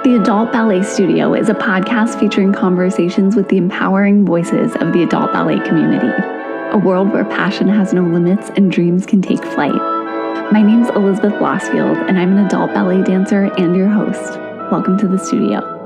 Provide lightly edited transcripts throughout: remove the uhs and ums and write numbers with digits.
The Adult Ballet Studio is a podcast featuring conversations with the empowering voices of the adult ballet community, a world where passion has no limits and dreams can take flight. My name's Elizabeth Blossfield, and I'm an adult ballet dancer and your host. Welcome to the studio.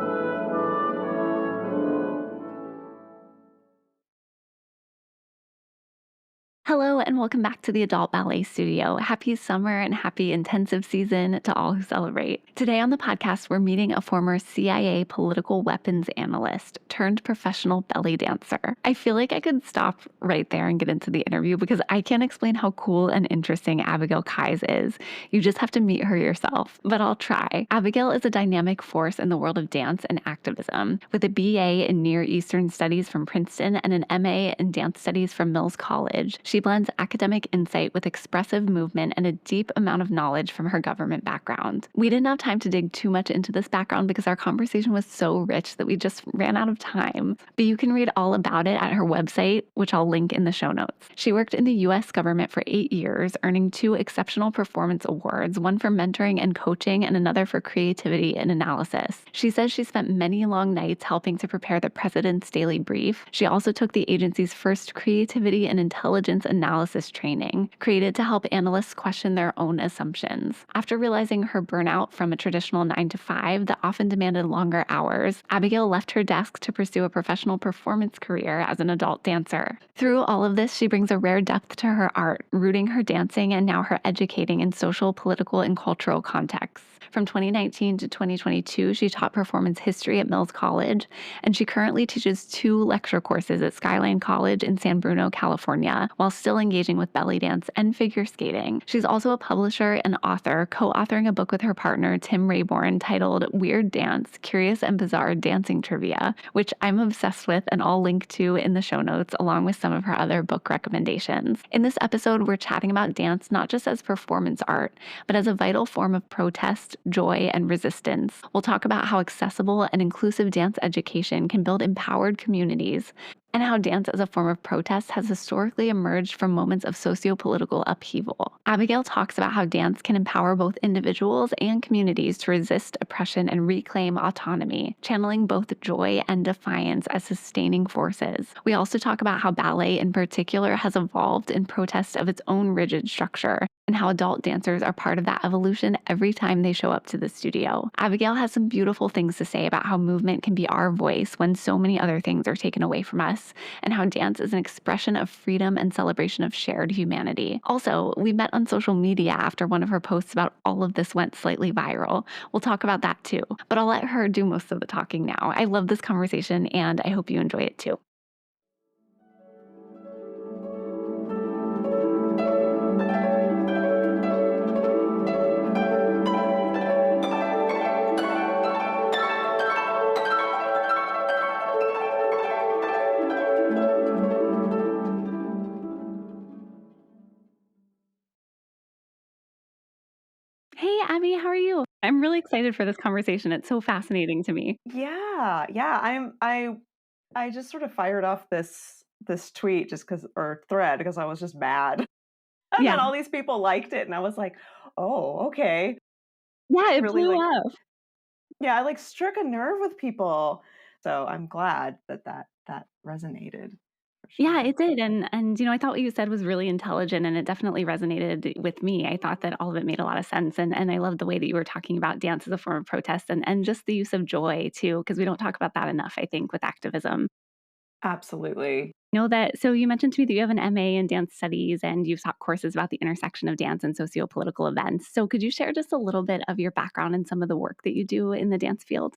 Hello and welcome back to the Adult Ballet Studio. Happy summer and happy intensive season to all who celebrate. Today on the podcast, we're meeting a former CIA political weapons analyst turned professional belly dancer. I feel like I could stop right there and get into the interview because I can't explain how cool and interesting Abigail Keyes is. You just have to meet her yourself, but I'll try. Abigail is a dynamic force in the world of dance and activism. With a BA in Near Eastern Studies from Princeton and an MA in Dance Studies from Mills College, she blends academic insight with expressive movement and a deep amount of knowledge from her government background. We didn't have time to dig too much into this background because our conversation was so rich that we just ran out of time. But you can read all about it at her website, which I'll link in the show notes. She worked in the U.S. government for 8 years, earning 2 Exceptional Performance Awards, one for mentoring and coaching and another for creativity and analysis. She says she spent many long nights helping to prepare the President's Daily Brief. She also took the agency's first creativity and intelligence analysis training, created to help analysts question their own assumptions. After realizing her burnout from a traditional 9-to-5 that often demanded longer hours, Abigail left her desk to pursue a professional performance career as an adult dancer. Through all of this, she brings a rare depth to her art, rooting her dancing and now her educating in social, political, and cultural contexts. From 2019 to 2022, she taught performance history at Mills College, and she currently teaches 2 lecture courses at Skyline College in San Bruno, California, while still engaging with belly dance and figure skating. She's also a publisher and author, co-authoring a book with her partner, Tim Rayborn, titled Weird Dance, Curious and Bizarre Dancing Trivia, which I'm obsessed with and I'll link to in the show notes, along with some of her other book recommendations. In this episode, we're chatting about dance not just as performance art, but as a vital form of protest, joy, and resistance. We'll talk about how accessible and inclusive dance education can build empowered communities, and how dance as a form of protest has historically emerged from moments of socio-political upheaval. Abigail talks about how dance can empower both individuals and communities to resist oppression and reclaim autonomy, channeling both joy and defiance as sustaining forces. We also talk about how ballet in particular has evolved in protest of its own rigid structure, and how adult dancers are part of that evolution every time they show up to the studio. Abigail has some beautiful things to say about how movement can be our voice when so many other things are taken away from us, and how dance is an expression of freedom and celebration of shared humanity. Also, we met on social media after one of her posts about all of this went slightly viral. We'll talk about that too, but I'll let her do most of the talking now. I love this conversation, and I hope you enjoy it too. Hey, Abby, how are you? I'm really excited for this conversation. It's so fascinating to me. Yeah. I just sort of fired off this tweet just because or thread because I was just mad. And Yeah. then all these people liked it and I was like, "Oh, okay." Yeah, it Really blew like up. yeah, I like struck a nerve with people. So I'm glad that resonated for Yeah, sure. it did. And I thought what you said was really intelligent and it definitely resonated with me. I thought that all of it made a lot of sense. And I love the way that you were talking about dance as a form of protest and just the use of joy too, because we don't talk about that enough, I think, with activism. Absolutely. So you mentioned to me that you have an MA in dance studies and you've taught courses about the intersection of dance and socio-political events. So could you share just a little bit of your background and some of the work that you do in the dance field?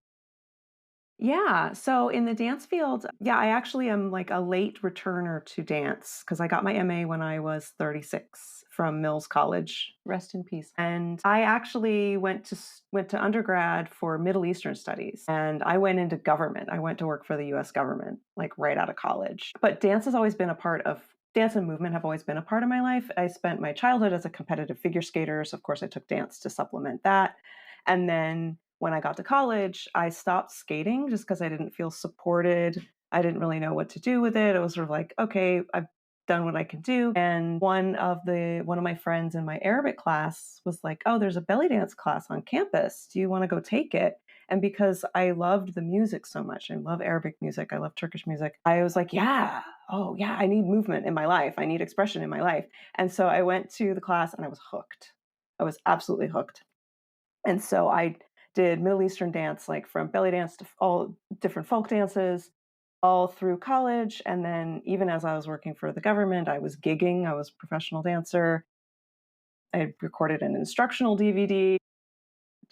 Yeah. So in the dance field, yeah, I actually am like a late returner to dance because I got my MA when I was 36 from Mills College. Rest in peace. And I actually went to undergrad for Middle Eastern studies, and I went into government. I went to work for the U.S. government like right out of college. But dance and movement have always been a part of my life. I spent my childhood as a competitive figure skater, so of course I took dance to supplement that. And then when I got to college, I stopped skating just because I didn't feel supported. I didn't really know what to do with it. It was sort of like, okay, I've done what I can do. And one of my friends in my Arabic class was like, "Oh, there's a belly dance class on campus. Do you want to go take it?" And because I loved the music so much, I love Arabic music, I love Turkish music, I was like, yeah, oh, yeah, I need movement in my life. I need expression in my life. And so I went to the class and I was hooked. I was absolutely hooked. And so I did Middle Eastern dance, like from belly dance to all different folk dances, all through college. And then even as I was working for the government, I was gigging, I was a professional dancer. I recorded an instructional DVD.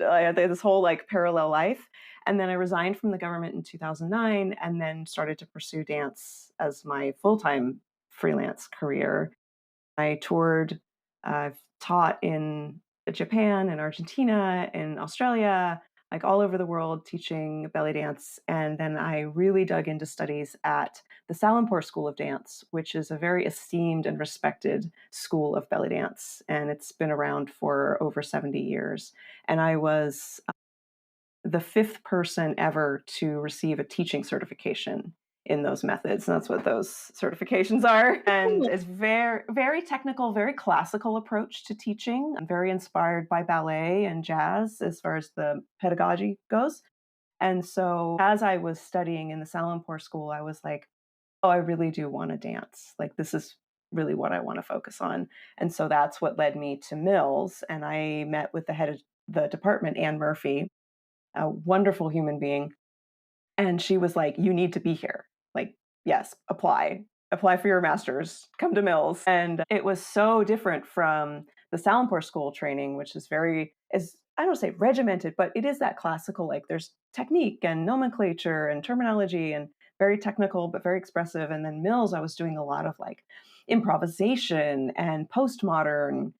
I had this whole like parallel life. And then I resigned from the government in 2009 and then started to pursue dance as my full time freelance career. I toured, I've taught in Japan and Argentina and Australia, like all over the world teaching belly dance. And then I really dug into studies at the Salimpur School of Dance, which is a very esteemed and respected school of belly dance. And it's been around for over 70 years. And I was the fifth person ever to receive a teaching certification in those methods. And that's what those certifications are. And it's very, very technical, very classical approach to teaching. I'm very inspired by ballet and jazz as far as the pedagogy goes. And so as I was studying in the Salimpur school, I was like, oh, I really do want to dance. Like, this is really what I want to focus on. And so that's what led me to Mills. And I met with the head of the department, Anne Murphy, a wonderful human being. And she was like, you need to be here. Like, yes, apply for your master's, come to Mills. And it was so different from the Salimpur school training, which is I don't say regimented, but it is that classical, like there's technique and nomenclature and terminology and very technical, but very expressive. And then Mills, I was doing a lot of like improvisation and postmodern,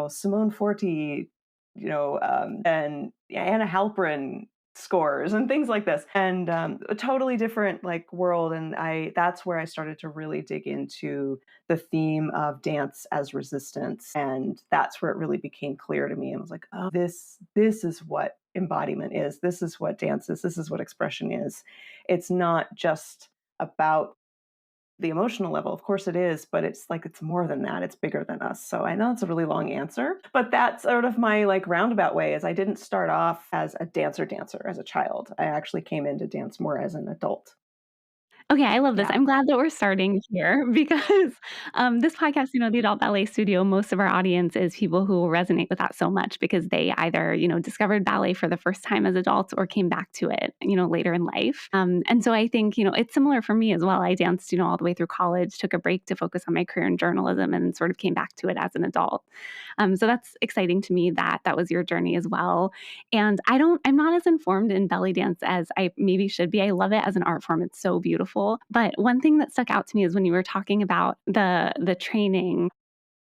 Simone Forti, and Anna Halprin scores and things like this, and a totally different like world. And that's where I started to really dig into the theme of dance as resistance, and that's where it really became clear to me. I was like, oh, this is what embodiment is. This is what dance is. This is what expression is. It's not just about the emotional level. Of course it is, but it's more than that. It's bigger than us. So I know it's a really long answer, but that's sort of my like roundabout way. Is I didn't start off as a dancer as a child. I actually came into dance more as an adult. Okay, I love this. Yeah. I'm glad that we're starting here because, this podcast, the Adult Ballet Studio, most of our audience is people who will resonate with that so much because they either, discovered ballet for the first time as adults or came back to it, later in life. And so I think, it's similar for me as well. I danced, all the way through college, took a break to focus on my career in journalism and sort of came back to it as an adult. So that's exciting to me that that was your journey as well. And I'm not as informed in belly dance as I maybe should be. I love it as an art form. It's so beautiful. But one thing that stuck out to me is when you were talking about the training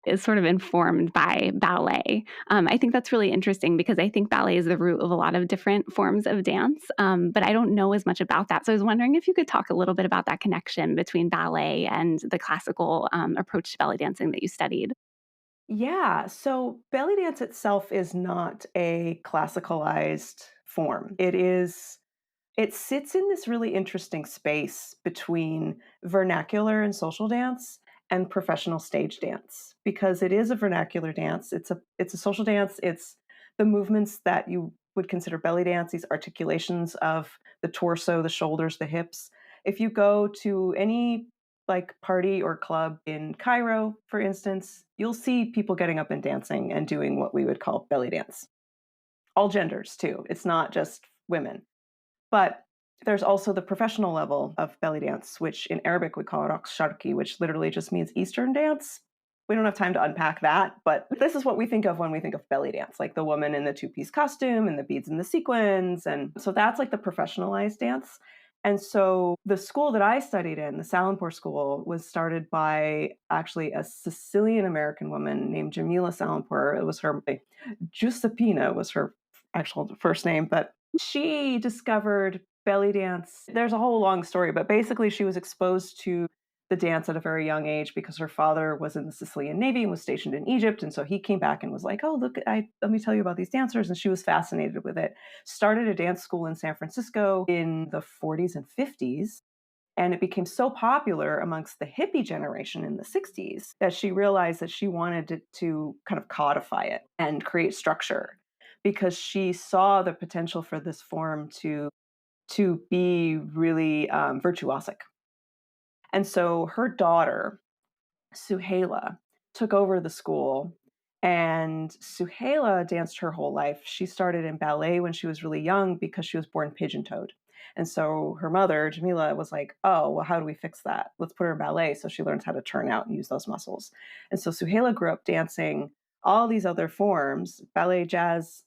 is sort of informed by ballet. I think that's really interesting because I think ballet is the root of a lot of different forms of dance, but I don't know as much about that. So I was wondering if you could talk a little bit about that connection between ballet and the classical approach to belly dancing that you studied. Yeah. So belly dance itself is not a classicalized form. It sits in this really interesting space between vernacular and social dance and professional stage dance because it is a vernacular dance. It's a social dance. It's the movements that you would consider belly dance, these articulations of the torso, the shoulders, the hips. If you go to any like party or club in Cairo, for instance, you'll see people getting up and dancing and doing what we would call belly dance. All genders too. It's not just women. But there's also the professional level of belly dance, which in Arabic we call raqs sharqi, which literally just means Eastern dance. We don't have time to unpack that, but this is what we think of when we think of belly dance, like the woman in the two-piece costume and the beads and the sequins. And so that's like the professionalized dance. And so the school that I studied in, the Salimpur School, was started by actually a Sicilian American woman named Jamila Salimpur. It was her, Giuseppina was her actual first name, but she discovered belly dance. There's a whole long story, but basically she was exposed to the dance at a very young age because her father was in the Sicilian Navy and was stationed in Egypt. And so he came back and was like, oh, look, let me tell you about these dancers. And she was fascinated with it. Started a dance school in San Francisco in the 40s and 50s. And it became so popular amongst the hippie generation in the 60s that she realized that she wanted to kind of codify it and create structure. because she saw the potential for this form to be really virtuosic. And so her daughter, Suhaila, took over the school. And Suhaila danced her whole life. She started in ballet when she was really young because she was born pigeon-toed. And so her mother, Jamila, was like, oh, well, how do we fix that? Let's put her in ballet so she learns how to turn out and use those muscles. And so Suhaila grew up dancing all these other forms, ballet, jazz,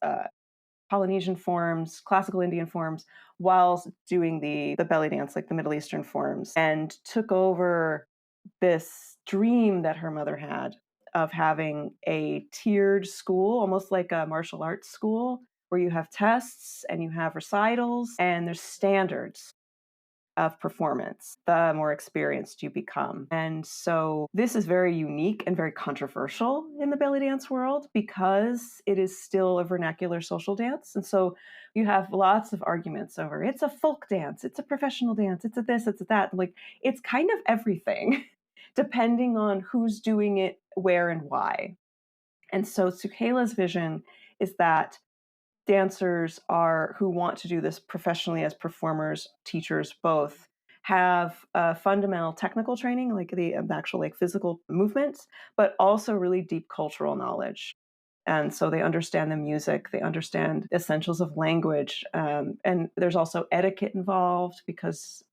Polynesian forms, classical Indian forms, while doing the belly dance, like the Middle Eastern forms, and took over this dream that her mother had of having a tiered school, almost like a martial arts school, where you have tests and you have recitals and there's standards of performance, the more experienced you become. And so this is very unique and very controversial in the belly dance world because it is still a vernacular social dance. And so you have lots of arguments over it's a folk dance, it's a professional dance, it's a this, it's a that. Like it's kind of everything, depending on who's doing it, where, and why. And so Sukhela's vision is that dancers are who want to do this professionally as performers, teachers, both have fundamental technical training, like the actual like physical movements, but also really deep cultural knowledge. And so they understand the music, they understand the essentials of language, and there's also etiquette involved because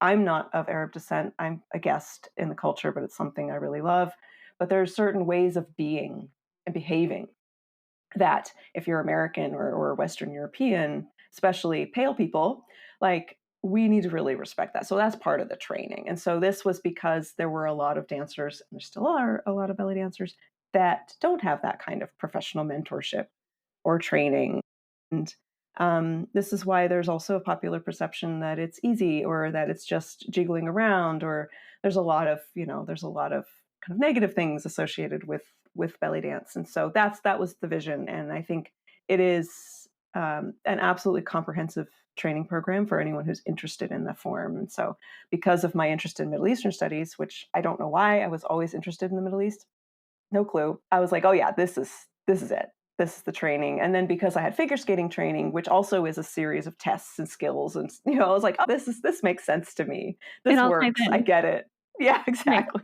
I'm not of Arab descent. I'm a guest in the culture, but it's something I really love. But there are certain ways of being and behaving that if you're American or Western European, especially pale people, like we need to really respect that. So that's part of the training. And so this was because there were a lot of dancers, and there still are a lot of belly dancers that don't have that kind of professional mentorship or training. And this is why there's also a popular perception that it's easy or that it's just jiggling around, or there's a lot of kind of negative things associated with belly dance. And so that was the vision. And I think it is an absolutely comprehensive training program for anyone who's interested in the form. And so because of my interest in Middle Eastern studies, which I don't know why I was always interested in the Middle East, no clue. I was like, oh yeah, this is it. This is the training. And then because I had figure skating training, which also is a series of tests and skills, and I was like, oh, this makes sense to me. It This all ties works. I in. get it. Yeah, Right. exactly.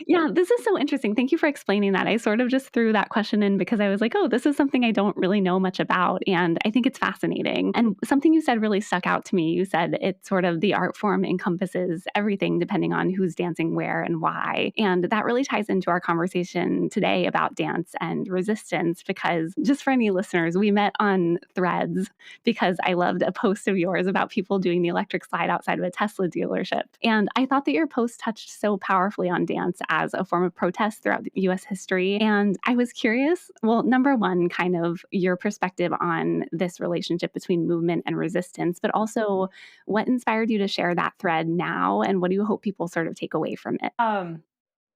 Yeah, this is so interesting. Thank you for explaining that. I sort of just threw that question in because I was like, oh, this is something I don't really know much about. And I think it's fascinating. And something you said really stuck out to me. You said it's sort of the art form encompasses everything depending on who's dancing where and why. And that really ties into our conversation today about dance and resistance because just for any listeners, we met on Threads because I loved a post of yours about people doing the electric slide outside of a Tesla dealership. And I thought that your post touched so powerfully on dance as a form of protest throughout US history. And I was curious, well, number one, kind of your perspective on this relationship between movement and resistance, but also what inspired you to share that thread now? And what do you hope people sort of take away from it? Well,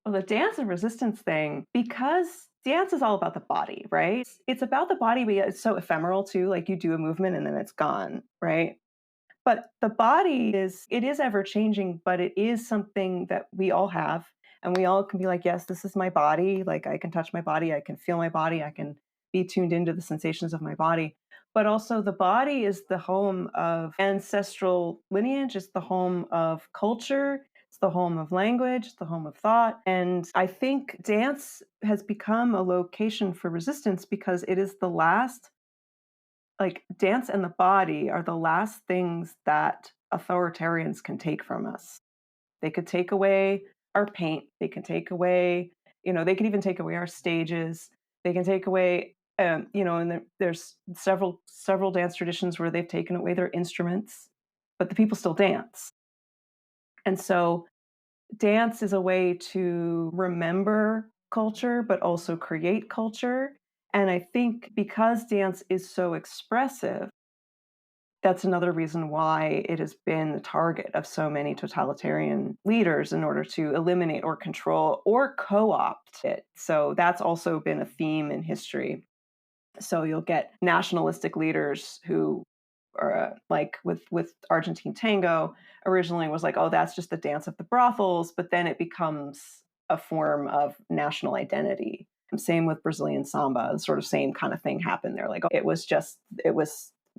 the dance and resistance thing, because dance is all about the body, right? It's about the body, but yet it's so ephemeral too. Like you do a movement and then it's gone, right? But the body it is ever changing, but it is something that we all have. And we all can be like, yes, this is my body. Like I can touch my body. I can feel my body. I can be tuned into the sensations of my body. But also the body is the home of ancestral lineage. It's the home of culture. It's the home of language, the home of thought. And I think dance has become a location for resistance because it is the last, like dance and the body are the last things that authoritarians can take from us. They could take away our paint, they can take away, they can even take away our stages, they can take away and there's several dance traditions where they've taken away their instruments, but the people still dance. And so dance is a way to remember culture but also create culture. And I think because dance is so expressive, that's another reason why it has been the target of so many totalitarian leaders in order to eliminate or control or co-opt it. So that's also been a theme in history. So you'll get nationalistic leaders who are like with Argentine tango originally was like, oh, that's just the dance of the brothels, but then it becomes a form of national identity. Same with Brazilian samba, the sort of same kind of thing happened there. Like it was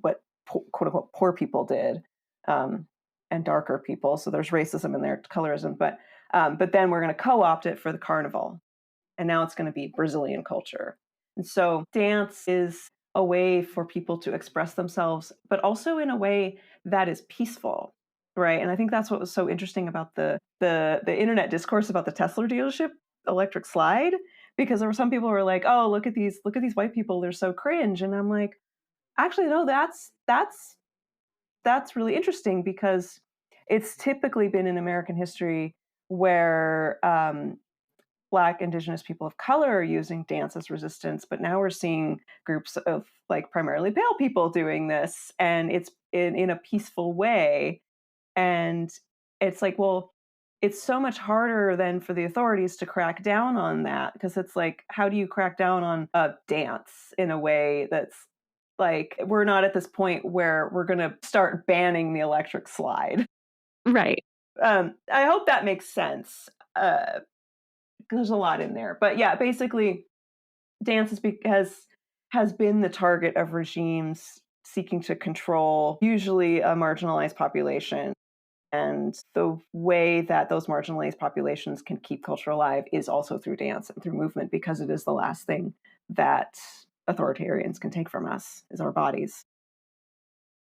what quote unquote poor people did, um, and darker people. So there's racism in there, colorism, but then we're going to co-opt it for the carnival, and now it's going to be Brazilian culture. And so dance is a way for people to express themselves, but also in a way that is peaceful, right? And I think that's what was so interesting about the internet discourse about the Tesla dealership electric slide, because there were some people who were like, "Oh, look at these white people, they're so cringe," and I'm like, actually, no, that's really interesting because it's typically been in American history where Black, Indigenous people of color are using dance as resistance, but now we're seeing groups of like primarily pale people doing this, and it's in a peaceful way. And it's like, well, it's so much harder than for the authorities to crack down on that, because it's like, how do you crack down on a dance in a way that's like, we're not at this point where we're going to start banning the electric slide. Right. I hope that makes sense. There's a lot in there, but yeah, basically, dance has been the target of regimes seeking to control usually a marginalized population. And the way that those marginalized populations can keep culture alive is also through dance and through movement, because it is the last thing that authoritarians can take from us is our bodies.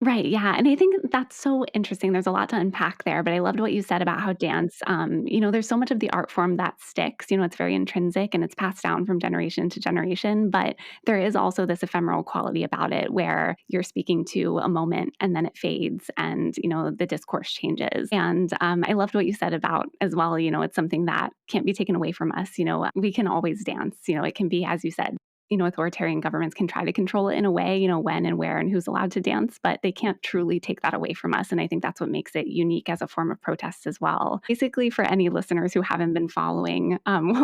Right, yeah, and I think that's so interesting. There's a lot to unpack there, but I loved what you said about how dance, there's so much of the art form that sticks. It's very intrinsic and it's passed down from generation to generation, but there is also this ephemeral quality about it where you're speaking to a moment and then it fades and, the discourse changes. And I loved what you said about as well, it's something that can't be taken away from us. We can always dance. It can be, as you said, authoritarian governments can try to control it in a way, when and where and who's allowed to dance, but they can't truly take that away from us. And I think that's what makes it unique as a form of protest as well. Basically, for any listeners who haven't been following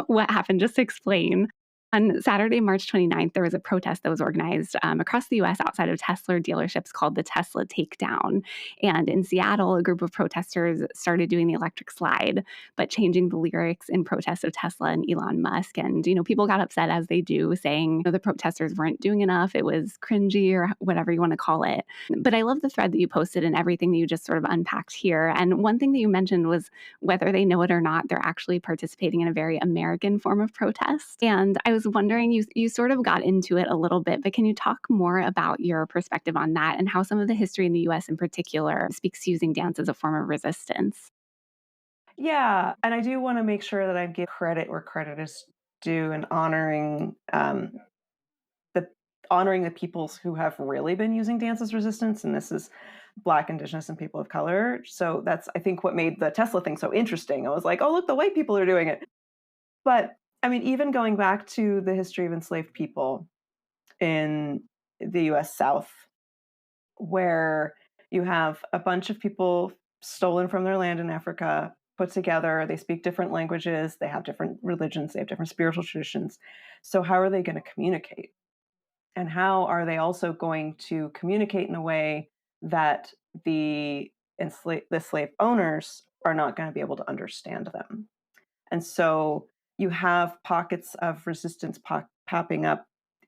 what happened, just to explain. On Saturday, March 29th, there was a protest that was organized across the US outside of Tesla dealerships called the Tesla Takedown. And in Seattle, a group of protesters started doing the electric slide, but changing the lyrics in protest of Tesla and Elon Musk. And, people got upset as they do, saying the protesters weren't doing enough. It was cringy or whatever you want to call it. But I love the thread that you posted and everything that you just sort of unpacked here. And one thing that you mentioned was whether they know it or not, they're actually participating in a very American form of protest. And I was wondering, you sort of got into it a little bit, but can you talk more about your perspective on that and how some of the history in the US in particular speaks to using dance as a form of resistance? Yeah, and I do want to make sure that I give credit where credit is due, and the honoring the peoples who have really been using dance as resistance, and this is Black, Indigenous, and people of color. So that's, I think, what made the Tesla thing so interesting. I was like, oh, look, the white people are doing it. But I mean, even going back to the history of enslaved people in the US South, where you have a bunch of people stolen from their land in Africa, put together, they speak different languages, they have different religions, they have different spiritual traditions. So, how are they going to communicate? And how are they also going to communicate in a way that the slave owners are not going to be able to understand them? And so you have pockets of resistance popping up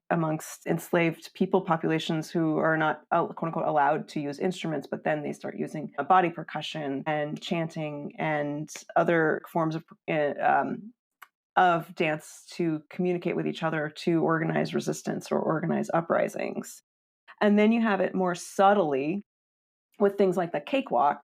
amongst enslaved people populations who are not quote unquote allowed to use instruments, but then they start using body percussion and chanting and other forms of dance to communicate with each other, to organize resistance or organize uprisings. And then you have it more subtly with things like the cakewalk.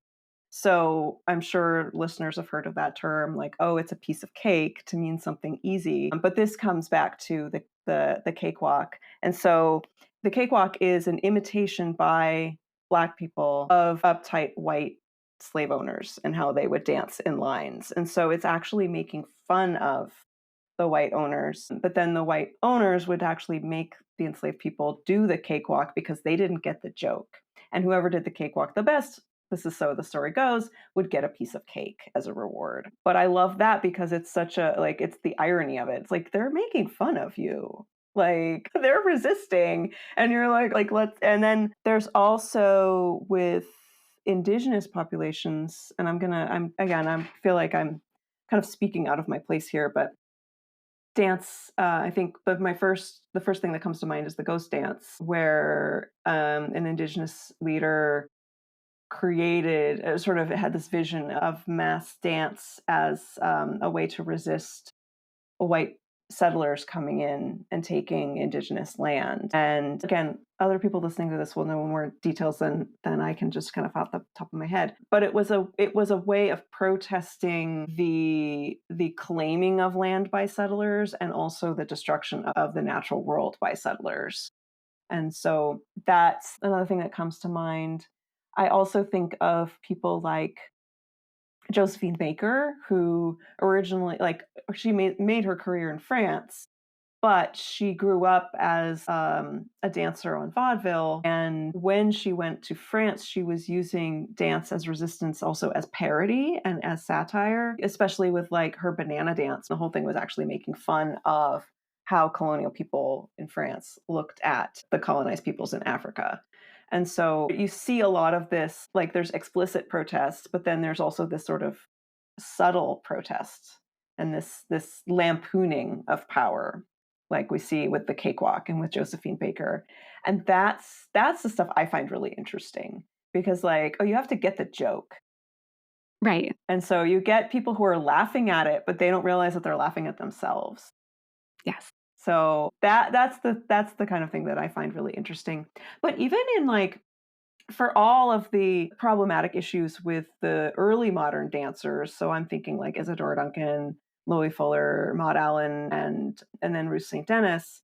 So I'm sure listeners have heard of that term, like, oh, it's a piece of cake, to mean something easy. But this comes back to the cakewalk. And so the cakewalk is an imitation by Black people of uptight white slave owners and how they would dance in lines. And so it's actually making fun of the white owners. But then the white owners would actually make the enslaved people do the cakewalk because they didn't get the joke. And whoever did the cakewalk the best, this is so the story goes, would get a piece of cake as a reward. But I love that because it's such a, like, it's the irony of it. It's like they're making fun of you. Like they're resisting, and you're like, let's, and then there's also with indigenous populations, and I feel like I'm kind of speaking out of my place here, but dance, I think the first thing that comes to mind is the ghost dance, where an indigenous leader created sort of had this vision of mass dance as a way to resist white settlers coming in and taking indigenous land. And again, other people listening to this will know more details than I can just kind of off the top of my head. But it was a way of protesting the claiming of land by settlers and also the destruction of the natural world by settlers. And so that's another thing that comes to mind. I also think of people like Josephine Baker, who originally, like, she made her career in France, but she grew up as a dancer on vaudeville. And when she went to France, she was using dance as resistance, also as parody and as satire, especially with like her banana dance. The whole thing was actually making fun of how colonial people in France looked at the colonized peoples in Africa. And so you see a lot of this, like there's explicit protests, but then there's also this sort of subtle protest and this lampooning of power, like we see with the cakewalk and with Josephine Baker. And that's the stuff I find really interesting because like, oh, you have to get the joke. Right. And so you get people who are laughing at it, but they don't realize that they're laughing at themselves. Yes. So that's the kind of thing that I find really interesting. But even in like for all of the problematic issues with the early modern dancers, so I'm thinking like Isadora Duncan, Loie Fuller, Maud Allen, and then Ruth St. Denis,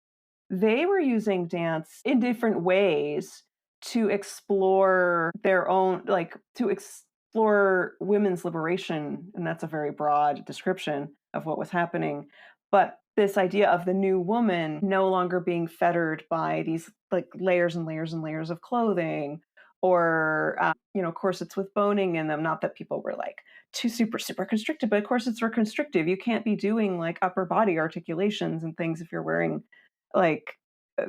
they were using dance in different ways to explore their own, like to explore women's liberation, and that's a very broad description of what was happening. But this idea of the new woman no longer being fettered by these like layers and layers and layers of clothing or corsets with boning in them. Not that people were like too super constricted, but corsets were constrictive. You can't be doing like upper body articulations and things if you're wearing like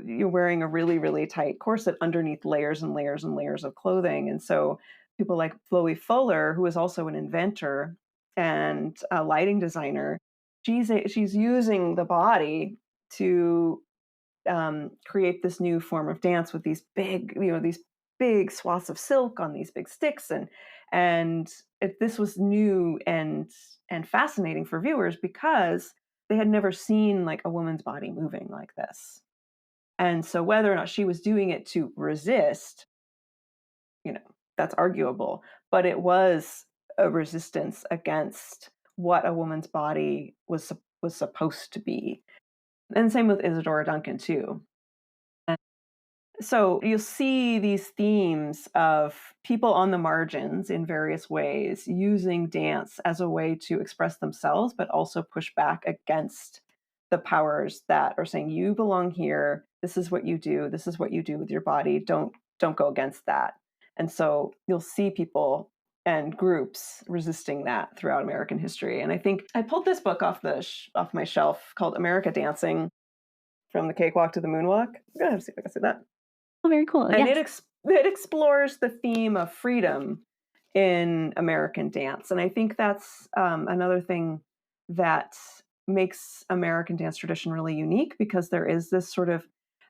you're wearing a really tight corset underneath layers and layers and layers of clothing. And so people like Loie Fuller, who is also an inventor and a lighting designer, she's using the body to create this new form of dance with these big swaths of silk on these big sticks, this was new and fascinating for viewers because they had never seen like a woman's body moving like this. And so whether or not she was doing it to resist, that's arguable, but it was a resistance against what a woman's body was supposed to be. And same with Isadora Duncan too. So you'll see these themes of people on the margins in various ways using dance as a way to express themselves, but also push back against the powers that are saying, you belong here. This is what you do. This is what you do with your body. Don't go against that. And so you'll see people and groups resisting that throughout American history. And I think I pulled this book off off my shelf called America Dancing, From the Cakewalk to the Moonwalk. I'm going to see if I can say that. Oh, very cool. And Yes. it explores the theme of freedom in American dance. And I think that's another thing that makes American dance tradition really unique because there is this sort of,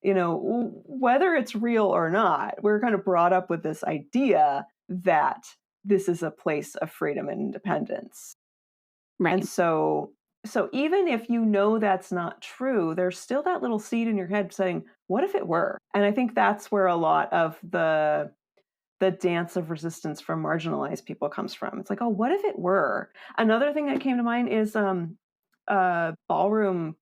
whether it's real or not, we're kind of brought up with this idea that this is a place of freedom and independence. Right. And so even if that's not true, there's still that little seed in your head saying, what if it were? And I think that's where a lot of the dance of resistance from marginalized people comes from. It's like, oh, what if it were? Another thing that came to mind is ballroom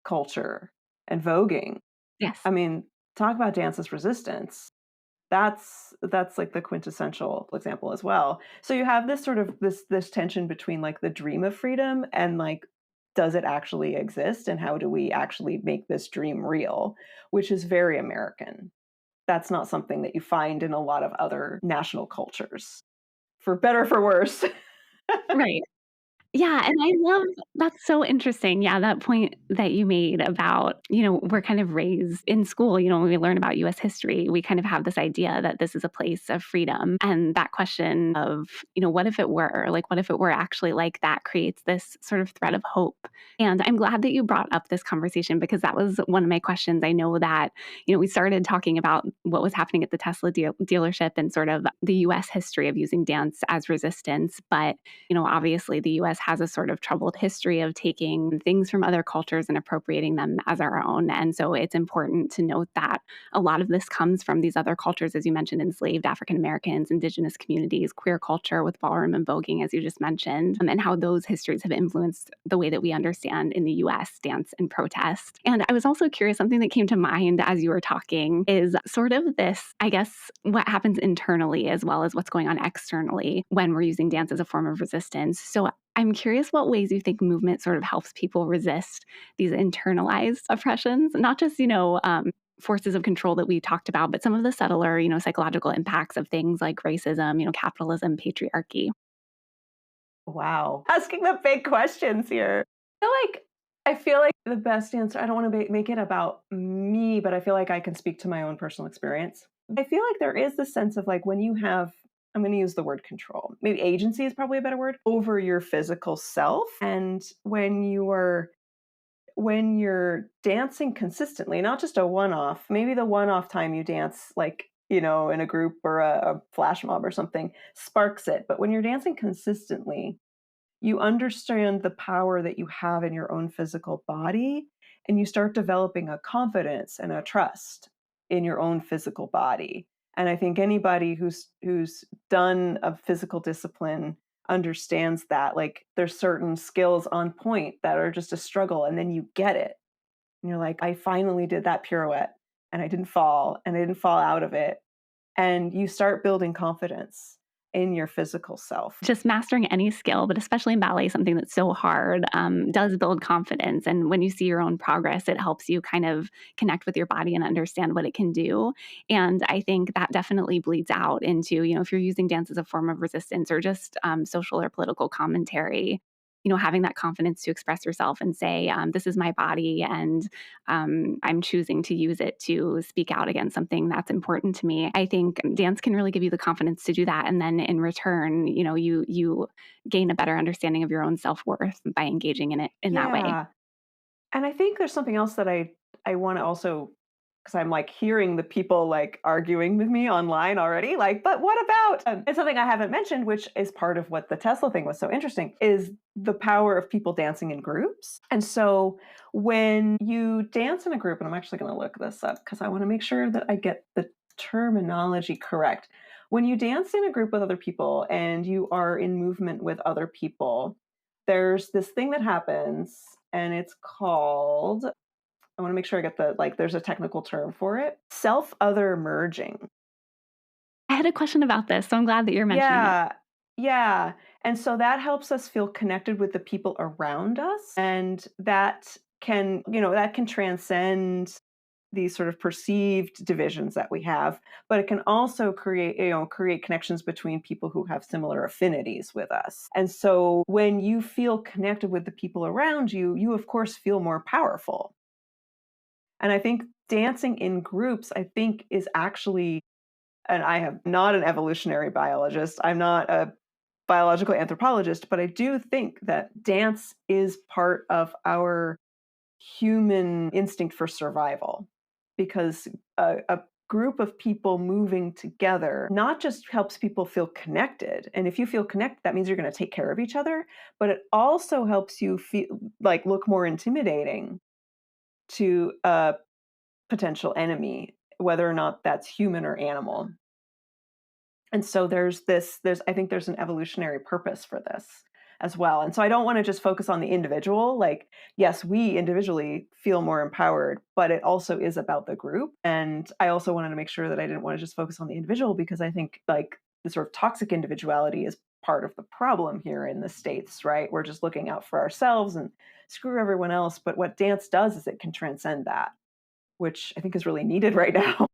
culture and voguing. Yes. I mean, talk about dance as resistance. That's like the quintessential example as well. So you have this sort of this tension between like the dream of freedom and like, does it actually exist, and how do we actually make this dream real, which is very American. That's not something that you find in a lot of other national cultures, for better or for worse. Right. Yeah, and I love that's so interesting. Yeah, that point that you made about, we're kind of raised in school, when we learn about US history, we kind of have this idea that this is a place of freedom. And that question of, what if it were? Like, what if it were actually like that creates this sort of thread of hope. And I'm glad that you brought up this conversation because that was one of my questions. I know that, we started talking about what was happening at the Tesla dealership and sort of the US history of using dance as resistance. But obviously the US has a sort of troubled history of taking things from other cultures and appropriating them as our own. And so it's important to note that a lot of this comes from these other cultures, as you mentioned, enslaved African Americans, indigenous communities, queer culture with ballroom and voguing, as you just mentioned, and how those histories have influenced the way that we understand in the US dance and protest. And I was also curious, something that came to mind as you were talking is sort of this, I guess, what happens internally as well as what's going on externally when we're using dance as a form of resistance. So I'm curious what ways you think movement sort of helps people resist these internalized oppressions, not just, forces of control that we talked about, but some of the subtler, psychological impacts of things like racism, capitalism, patriarchy. Wow. Asking the big questions here. I feel like the best answer, I don't want to make it about me, but I feel like I can speak to my own personal experience. I feel like there is this sense of like when you have, I'm going to use the word control. Maybe agency is probably a better word over your physical self. And when you're dancing consistently, not just a one-off, maybe the one-off time you dance like, in a group or a flash mob or something sparks it. But when you're dancing consistently, you understand the power that you have in your own physical body, and you start developing a confidence and a trust in your own physical body. And I think anybody who's done a physical discipline understands that. Like there's certain skills on point that are just a struggle, and then you get it. And you're like, I finally did that pirouette and I didn't fall out of it. And you start building confidence in your physical self. Just mastering any skill, but especially in ballet, something that's so hard, does build confidence. And when you see your own progress, it helps you kind of connect with your body and understand what it can do. And I think that definitely bleeds out into, if you're using dance as a form of resistance or just social or political commentary, having that confidence to express yourself and say, this is my body and I'm choosing to use it to speak out against something that's important to me. I think dance can really give you the confidence to do that. And then in return, you gain a better understanding of your own self-worth by engaging in it in that way. Yeah. And I think there's something else that I want to also, because I'm like hearing the people like arguing with me online already, like, but what about? And something I haven't mentioned, which is part of what the Tesla thing was so interesting, is the power of people dancing in groups. And so when you dance in a group, and I'm actually going to look this up because I want to make sure that I get the terminology correct. When you dance in a group with other people and you are in movement with other people, there's this thing that happens and it's called, I want to make sure I get there's a technical term for it, self other merging. I had a question about this, so I'm glad that you're mentioning it. Yeah. Yeah. And so that helps us feel connected with the people around us. And that can transcend these sort of perceived divisions that we have, but it can also create connections between people who have similar affinities with us. And so when you feel connected with the people around you, you of course feel more powerful. And I think dancing in groups, I think is actually, and I am not an evolutionary biologist, I'm not a biological anthropologist, but I do think that dance is part of our human instinct for survival because a group of people moving together not just helps people feel connected. And if you feel connected, that means you're going to take care of each other, but it also helps you feel like look more intimidating to a potential enemy, whether or not that's human or animal. And so I think there's an evolutionary purpose for this as well. And so I don't want to just focus on the individual. Like, yes, we individually feel more empowered, but it also is about the group. And I also wanted to make sure that I didn't want to just focus on the individual because I think like the sort of toxic individuality is part of the problem here in the States, right? We're just looking out for ourselves and screw everyone else. But what dance does is it can transcend that, which I think is really needed right now.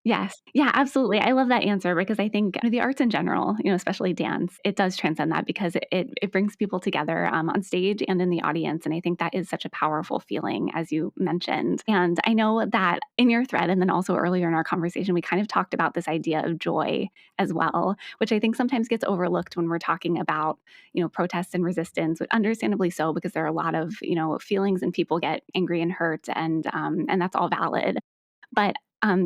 Yes. Yeah, absolutely. I love that answer because I think the arts in general, especially dance, it does transcend that because it brings people together on stage and in the audience. And I think that is such a powerful feeling, as you mentioned. And I know that in your thread, and then also earlier in our conversation, we kind of talked about this idea of joy as well, which I think sometimes gets overlooked when we're talking about, protests and resistance, understandably so, because there are a lot of, feelings and people get angry and hurt, and that's all valid. But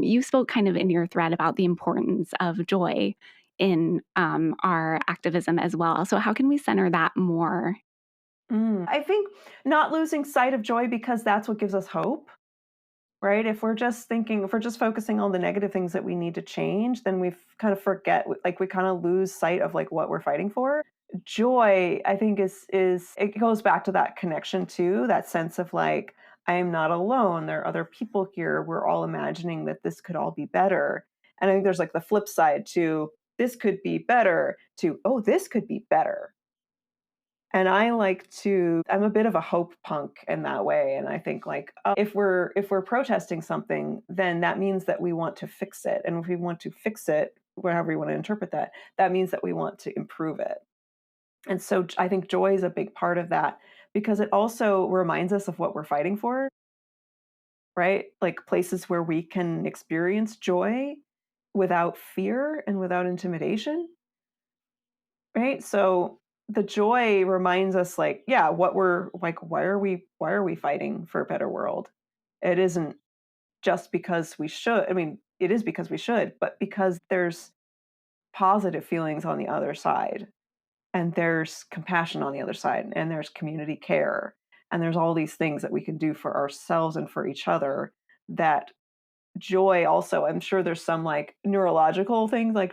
you spoke kind of in your thread about the importance of joy in our activism as well. So, how can we center that more? I think not losing sight of joy because that's what gives us hope, right? If we're just focusing on the negative things that we need to change, then we kind of forget, like we kind of lose sight of like what we're fighting for. Joy, I think is it goes back to that connection too, that sense of like I am not alone. There are other people here. We're all imagining that this could all be better. And I think there's like the flip side to this could be better to oh, this could be better. And I'm a bit of a hope punk in that way. And I think like if we're protesting something, then that means that we want to fix it. And if we want to fix it, whatever you want to interpret that, that means that we want to improve it. And so I think joy is a big part of that because it also reminds us of what we're fighting for, right? Like places where we can experience joy without fear and without intimidation. Right? So the joy reminds us like, yeah, what we're like, why are we fighting for a better world? It isn't just because we should. I mean, it is because we should, but because there's positive feelings on the other side, and there's compassion on the other side, and there's community care, and there's all these things that we can do for ourselves and for each other that joy also, I'm sure there's some like neurological things like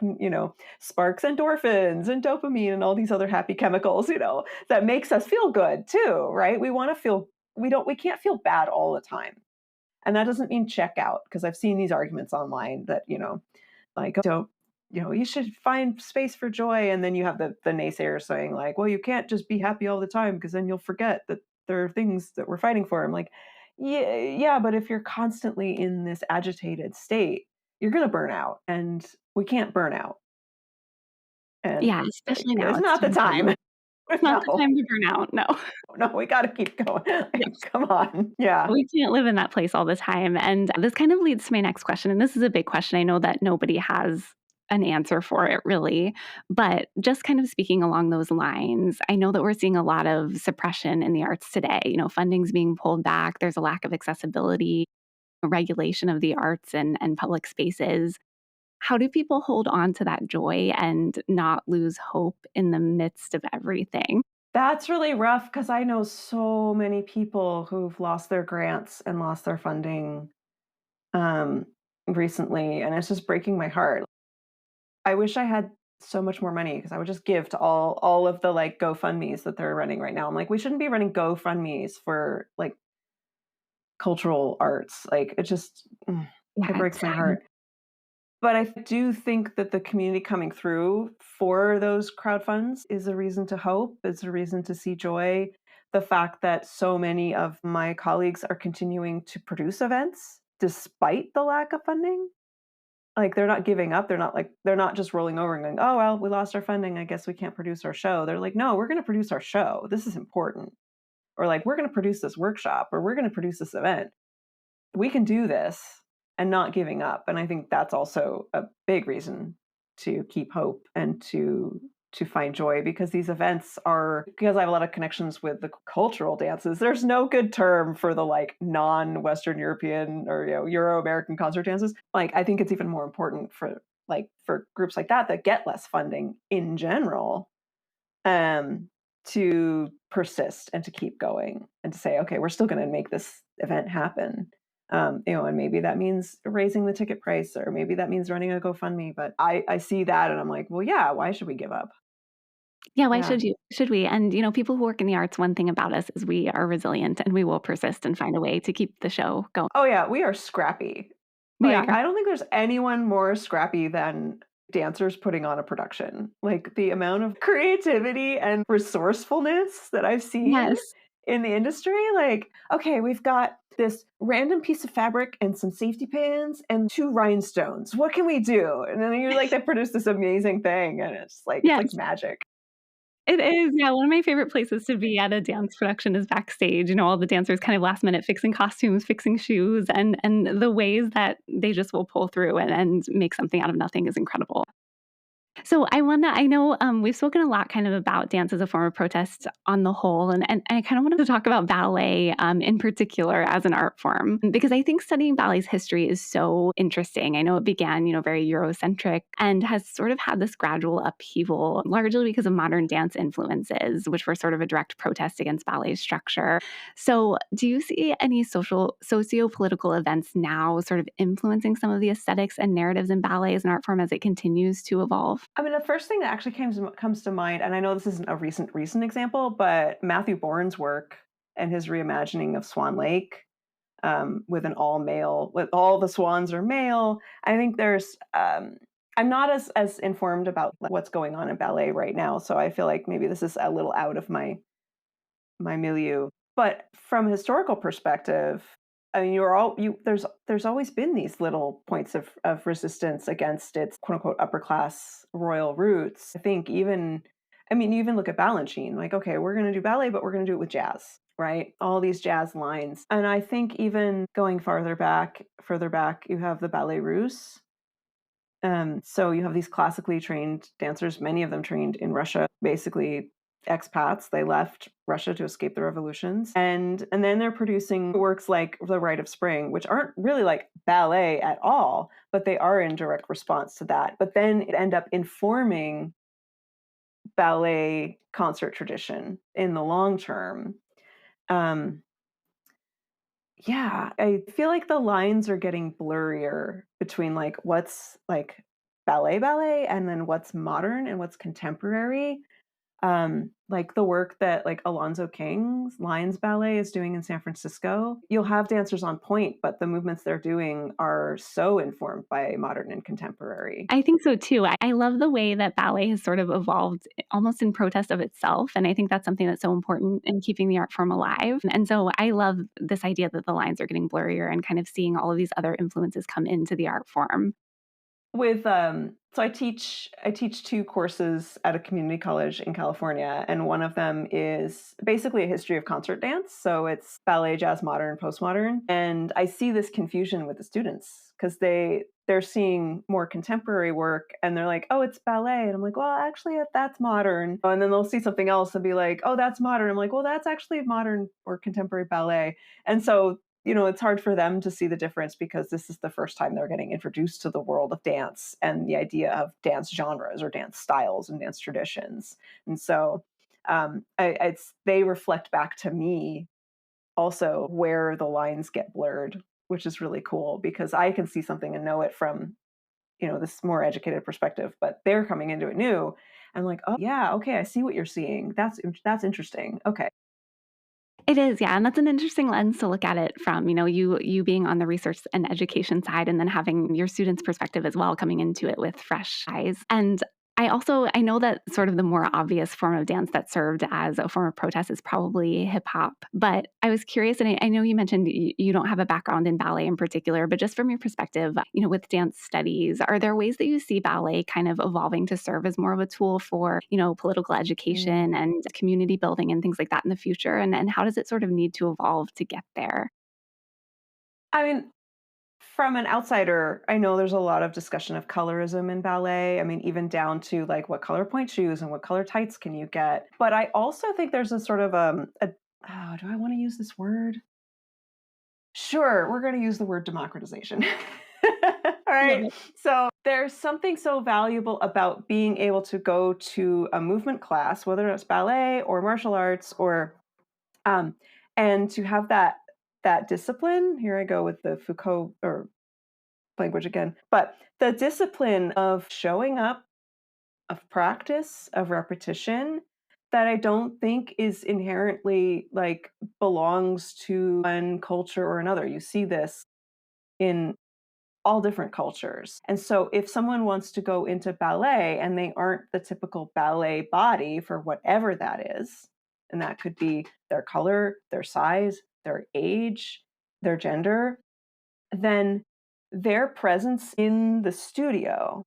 sparks endorphins and dopamine and all these other happy chemicals, that makes us feel good too, right? We want to feel we can't feel bad all the time. And that doesn't mean check out, because I've seen these arguments online that like don't you should find space for joy, and then you have the naysayers saying like, well, you can't just be happy all the time because then you'll forget that there are things that we're fighting for. I'm like, yeah, but if you're constantly in this agitated state, you're going to burn out, and we can't burn out. And Yeah, like, especially now. it's It's not so the time. important. It's not the No, time to burn out. No. no, we got to keep going. Like, Yes. come on. Yeah. We can't live in that place all the time. And this kind of leads to my next question. And this is a big question. I know that nobody has an answer for it really, but just kind of speaking along those lines, I know that we're seeing a lot of suppression in the arts today. Funding's being pulled back, there's a lack of accessibility, regulation of the arts and public spaces. How do people hold on to that joy and not lose hope in the midst of everything? That's really rough because I know so many people who've lost their grants and lost their funding um, recently, and it's just breaking my heart. I wish I had so much more money because I would just give to all of the like GoFundMe's that they're running right now. I'm like, we shouldn't be running GoFundMe's for like cultural arts. Like it Yeah, it's breaks my sad. heart. But I do think that the community coming through for those crowd funds is a reason to hope, is a reason to see joy. The fact that so many of my colleagues are continuing to produce events despite the lack of funding. Like, they're not giving up. They're not just rolling over and going, "Oh, well, we lost our funding. I guess we can't produce our show." They're like, "No, we're gonna produce our show. This is important." Or like, "We're gonna produce this workshop," or "We're gonna produce this event. We can do this," and not giving up. And I think that's also a big reason to keep hope and to find joy, because these events are, because I have a lot of connections with the cultural dances. There's no good term for the like non-Western European or Euro-American concert dances. Like, I think it's even more important for groups like that get less funding in general, um, to persist and to keep going and to say, okay, we're still going to make this event happen. And maybe that means raising the ticket price, or maybe that means running a GoFundMe. But I see that and I'm like, well, yeah, why should we give up? Yeah, why Yeah. should we? And, people who work in the arts, one thing about us is we are resilient and we will persist and find a way to keep the show going. Oh yeah, we are scrappy. We Like, are. I don't think there's anyone more scrappy than dancers putting on a production. Like, the amount of creativity and resourcefulness that I've seen Yes. in the industry, like, okay, we've got this random piece of fabric and some safety pins and 2 rhinestones. What can we do? And then you're like, they produce this amazing thing, and it's like Yes. magic. It is, yeah, one of my favorite places to be at a dance production is backstage, all the dancers kind of last minute fixing costumes, fixing shoes, and the ways that they just will pull through and make something out of nothing is incredible. So I know we've spoken a lot kind of about dance as a form of protest on the whole, and I kind of wanted to talk about ballet in particular as an art form, because I think studying ballet's history is so interesting. I know it began, very Eurocentric and has sort of had this gradual upheaval, largely because of modern dance influences, which were sort of a direct protest against ballet's structure. So do you see any socio-political events now sort of influencing some of the aesthetics and narratives in ballet as an art form as it continues to evolve? I mean, the first thing that actually comes to mind, and I know this isn't a recent example, but Matthew Bourne's work and his reimagining of Swan Lake, with an all male, with all the swans are male. I think there's I'm not as informed about what's going on in ballet right now, so I feel like maybe this is a little out of my milieu. But from a historical perspective, I mean, there's always been these little points of resistance against its quote unquote upper class royal roots. I mean, you even look at Balanchine, like, okay, we're going to do ballet, but we're going to do it with jazz, right? All these jazz lines. And I think even going further back, you have the Ballet Russe. So you have these classically trained dancers, many of them trained in Russia, basically expats. They left Russia to escape the revolutions. And then they're producing works like The Rite of Spring, which aren't really like ballet at all, but they are in direct response to that. But then it end up informing ballet concert tradition in the long term. Um, yeah, I feel like the lines are getting blurrier between like what's like ballet and then what's modern and what's contemporary. Like the work that like Alonzo King's Lions Ballet is doing in San Francisco. You'll have dancers on point, but the movements they're doing are so informed by modern and contemporary. I think so too. I love the way that ballet has sort of evolved almost in protest of itself. And I think that's something that's so important in keeping the art form alive. And so I love this idea that the lines are getting blurrier and kind of seeing all of these other influences come into the art form. With so I teach 2 courses at a community college in California, and one of them is basically a history of concert dance. So it's ballet, jazz, modern, postmodern, and I see this confusion with the students because they're seeing more contemporary work and they're like, oh, it's ballet, and I'm like, well, actually, that's modern. And then they'll see something else and be like, oh, that's modern. I'm like, well, that's actually modern or contemporary ballet. And so it's hard for them to see the difference because this is the first time they're getting introduced to the world of dance and the idea of dance genres or dance styles and dance traditions. And so they reflect back to me also where the lines get blurred, which is really cool because I can see something and know it from, this more educated perspective, but they're coming into it new. I'm like, oh yeah, okay, I see what you're seeing. That's interesting. Okay. It is, yeah, and that's an interesting lens to look at it from, you being on the research and education side and then having your students' perspective as well coming into it with fresh eyes. And I know that sort of the more obvious form of dance that served as a form of protest is probably hip hop. But I was curious, and I know you mentioned you don't have a background in ballet in particular, but just from your perspective, with dance studies, are there ways that you see ballet kind of evolving to serve as more of a tool for, political Mm. education and community building and things like that in the future? And how does it sort of need to evolve to get there? I mean, from an outsider, I know there's a lot of discussion of colorism in ballet. I mean, even down to like what color point shoes and what color tights can you get. But I also think there's a sort of oh, do I want to use this word? Sure, we're going to use the word democratization. All Love right. it. So there's something so valuable about being able to go to a movement class, whether it's ballet or martial arts or um, and to have that discipline. Here I go with the Foucault or language again, but the discipline of showing up, of practice, of repetition that I don't think is inherently like belongs to one culture or another. You see this in all different cultures. And so if someone wants to go into ballet and they aren't the typical ballet body for whatever that is, and that could be their color, their size, their age, their gender, then their presence in the studio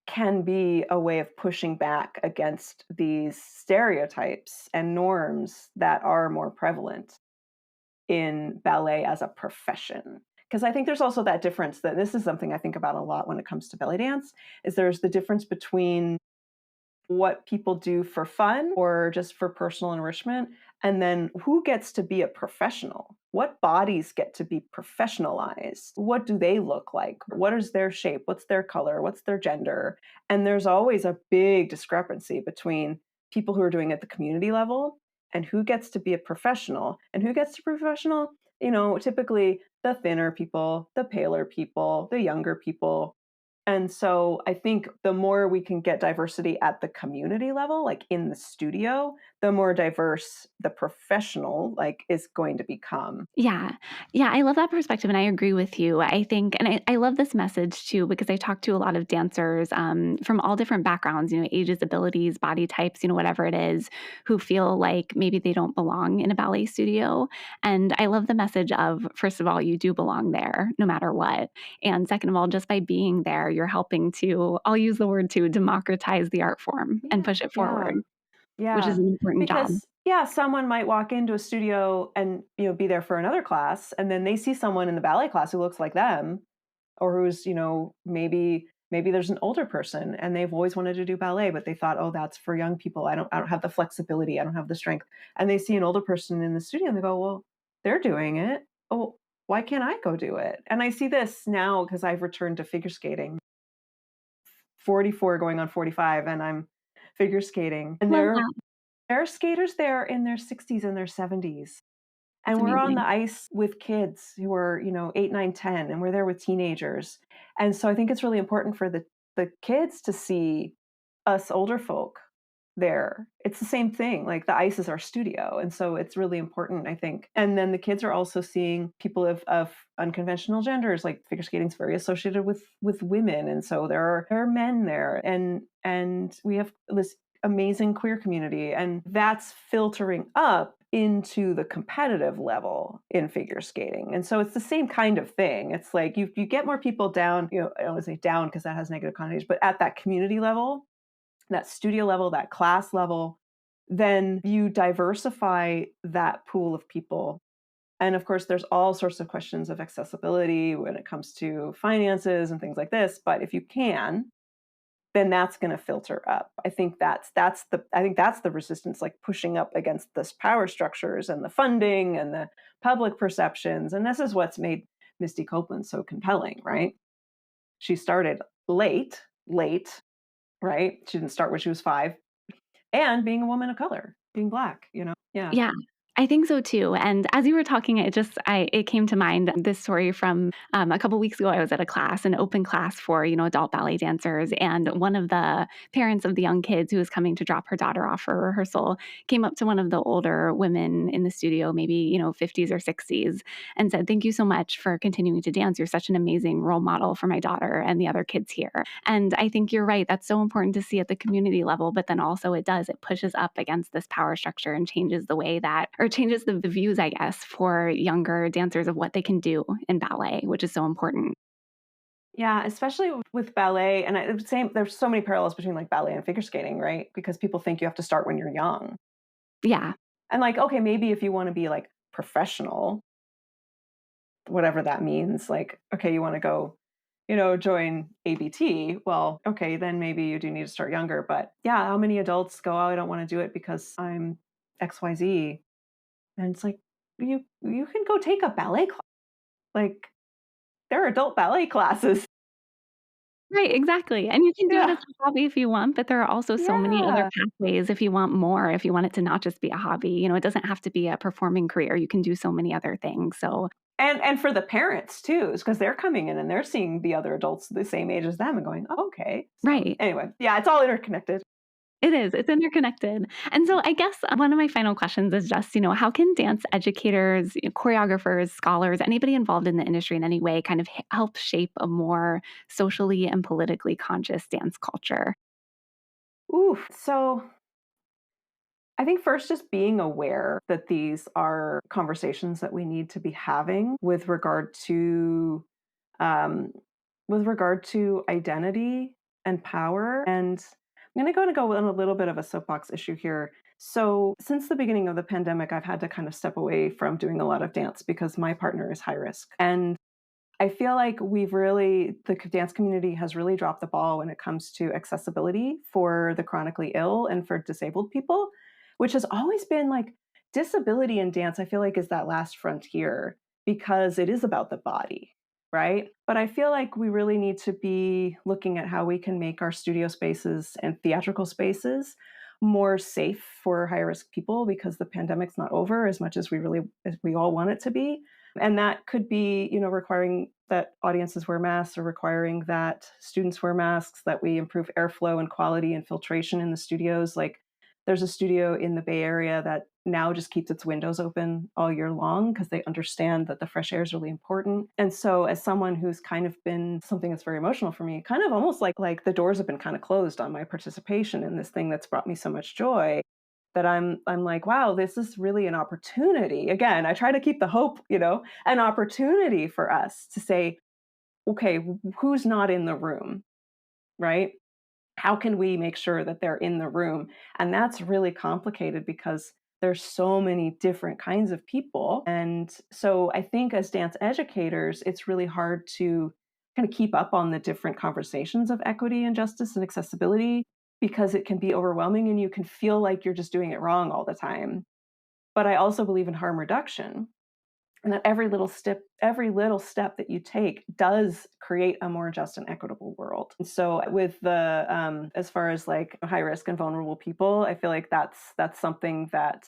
can be a way of pushing back against these stereotypes and norms that are more prevalent in ballet as a profession. Because I think there's also that difference, that this is something I think about a lot when it comes to belly dance, is there's the difference between what people do for fun or just for personal enrichment, and then who gets to be a professional. What bodies get to be professionalized? What do they look like? What is their shape? What's their color? What's their gender? And there's always a big discrepancy between people who are doing it at the community level and who gets to be a professional. And who gets to be professional? Typically the thinner people, the paler people, the younger people. And so I think the more we can get diversity at the community level, like in the studio, the more diverse the professional is going to become. Yeah. Yeah, I love that perspective, and I agree with you. I think and I love this message too because I talk to a lot of dancers, from all different backgrounds, ages, abilities, body types, whatever it is, who feel like maybe they don't belong in a ballet studio, and I love the message of, first of all, you do belong there no matter what, and second of all, just by being there, you're helping to, I'll use the word to democratize the art form and Yeah, push it yeah, forward, which is yeah. an important job. Because someone might walk into a studio and be there for another class, and then they see someone in the ballet class who looks like them, or who's maybe there's an older person and they've always wanted to do ballet, but they thought, oh, that's for young people. I don't have the flexibility, I don't have the strength. And they see an older person in the studio and they go, well, they're doing it. Oh, why can't I go do it? And I see this now because I've returned to figure skating, 44 going on 45, and I'm figure skating, and Love there that. are skaters there in their 60s and their 70s. That's And we're on the amazing. ice with kids who are, 8, 9, 10, and we're there with teenagers. And so I think it's really important for the kids to see us older folk there. It's the same thing. Like the ice is our studio. And so it's really important, I think. And then the kids are also seeing people of unconventional genders. Like figure skating is very associated with women. And so there are men there. And we have this amazing queer community. And that's filtering up into the competitive level in figure skating. And so it's the same kind of thing. It's like you get more people down, I don't want to say down because that has negative connotations, but at that community level, that studio level, that class level, then you diversify that pool of people. And of course, there's all sorts of questions of accessibility when it comes to finances and things like this. But if you can, then that's going to filter up. I think that's the resistance, like pushing up against this power structures and the funding and the public perceptions. And this is what's made Misty Copeland so compelling, right? She started late, right? She didn't start when she was 5, and being a woman of color, being Black. Yeah. Yeah, I think so too. And as you were talking, it came to mind this story from a couple weeks ago. I was at a class, an open class for adult ballet dancers, and one of the parents of the young kids who was coming to drop her daughter off for rehearsal came up to one of the older women in the studio, maybe 50s or 60s, and said, "Thank you so much for continuing to dance. You're such an amazing role model for my daughter and the other kids here." And I think you're right. That's so important to see at the community level, but then also it pushes up against this power structure and changes the way that, or changes the views, I guess, for younger dancers of what they can do in ballet, which is so important. Yeah, especially with ballet. And there's so many parallels between like ballet and figure skating, right? Because people think you have to start when you're young. Yeah, And like, okay, maybe if you want to be like professional, whatever that means, like, okay, you want to go, join ABT. Well, okay, then maybe you do need to start younger. But yeah, how many adults go, oh, I don't want to do it because I'm XYZ. And it's like, you can go take a ballet class. Like, there are adult ballet classes. right, exactly. And you can do it as Yeah. a hobby if you want, but there are also so many other Yeah. pathways if you want more, if you want it to not just be a hobby. It doesn't have to be a performing career. You can do so many other things. So, And for the parents too, because they're coming in and they're seeing the other adults the same age as them and going, oh, okay. So right. anyway, yeah, it's all interconnected. It is. It's interconnected. And so I guess one of my final questions is just, how can dance educators, choreographers, scholars, anybody involved in the industry in any way kind of help shape a more socially and politically conscious dance culture? Ooh, so I think first just being aware that these are conversations that we need to be having um, with regard to identity and power. And I'm going to go on a little bit of a soapbox issue here. So since the beginning of the pandemic, I've had to kind of step away from doing a lot of dance because my partner is high risk. And I feel like the dance community has really dropped the ball when it comes to accessibility for the chronically ill and for disabled people, which has always been like disability in dance, I feel like is that last frontier because it is about the body, right? But I feel like we really need to be looking at how we can make our studio spaces and theatrical spaces more safe for high risk people because the pandemic's not over as much as we all want it to be. And that could be, requiring that audiences wear masks or requiring that students wear masks, that we improve airflow and quality and filtration in the studios. Like there's a studio in the Bay Area that now just keeps its windows open all year long because they understand that the fresh air is really important. And so as someone who's kind of been something that's very emotional for me, kind of almost like the doors have been kind of closed on my participation in this thing that's brought me so much joy, that I'm like, wow, this is really an opportunity. Again, I try to keep the hope, an opportunity for us to say, okay, who's not in the room, right? How can we make sure that they're in the room? And that's really complicated because there's so many different kinds of people. And so I think as dance educators, it's really hard to kind of keep up on the different conversations of equity and justice and accessibility because it can be overwhelming and you can feel like you're just doing it wrong all the time. But I also believe in harm reduction and that every little step that you take does create a more just and equitable world. And so with the as far as like high risk and vulnerable people, I feel like that's something that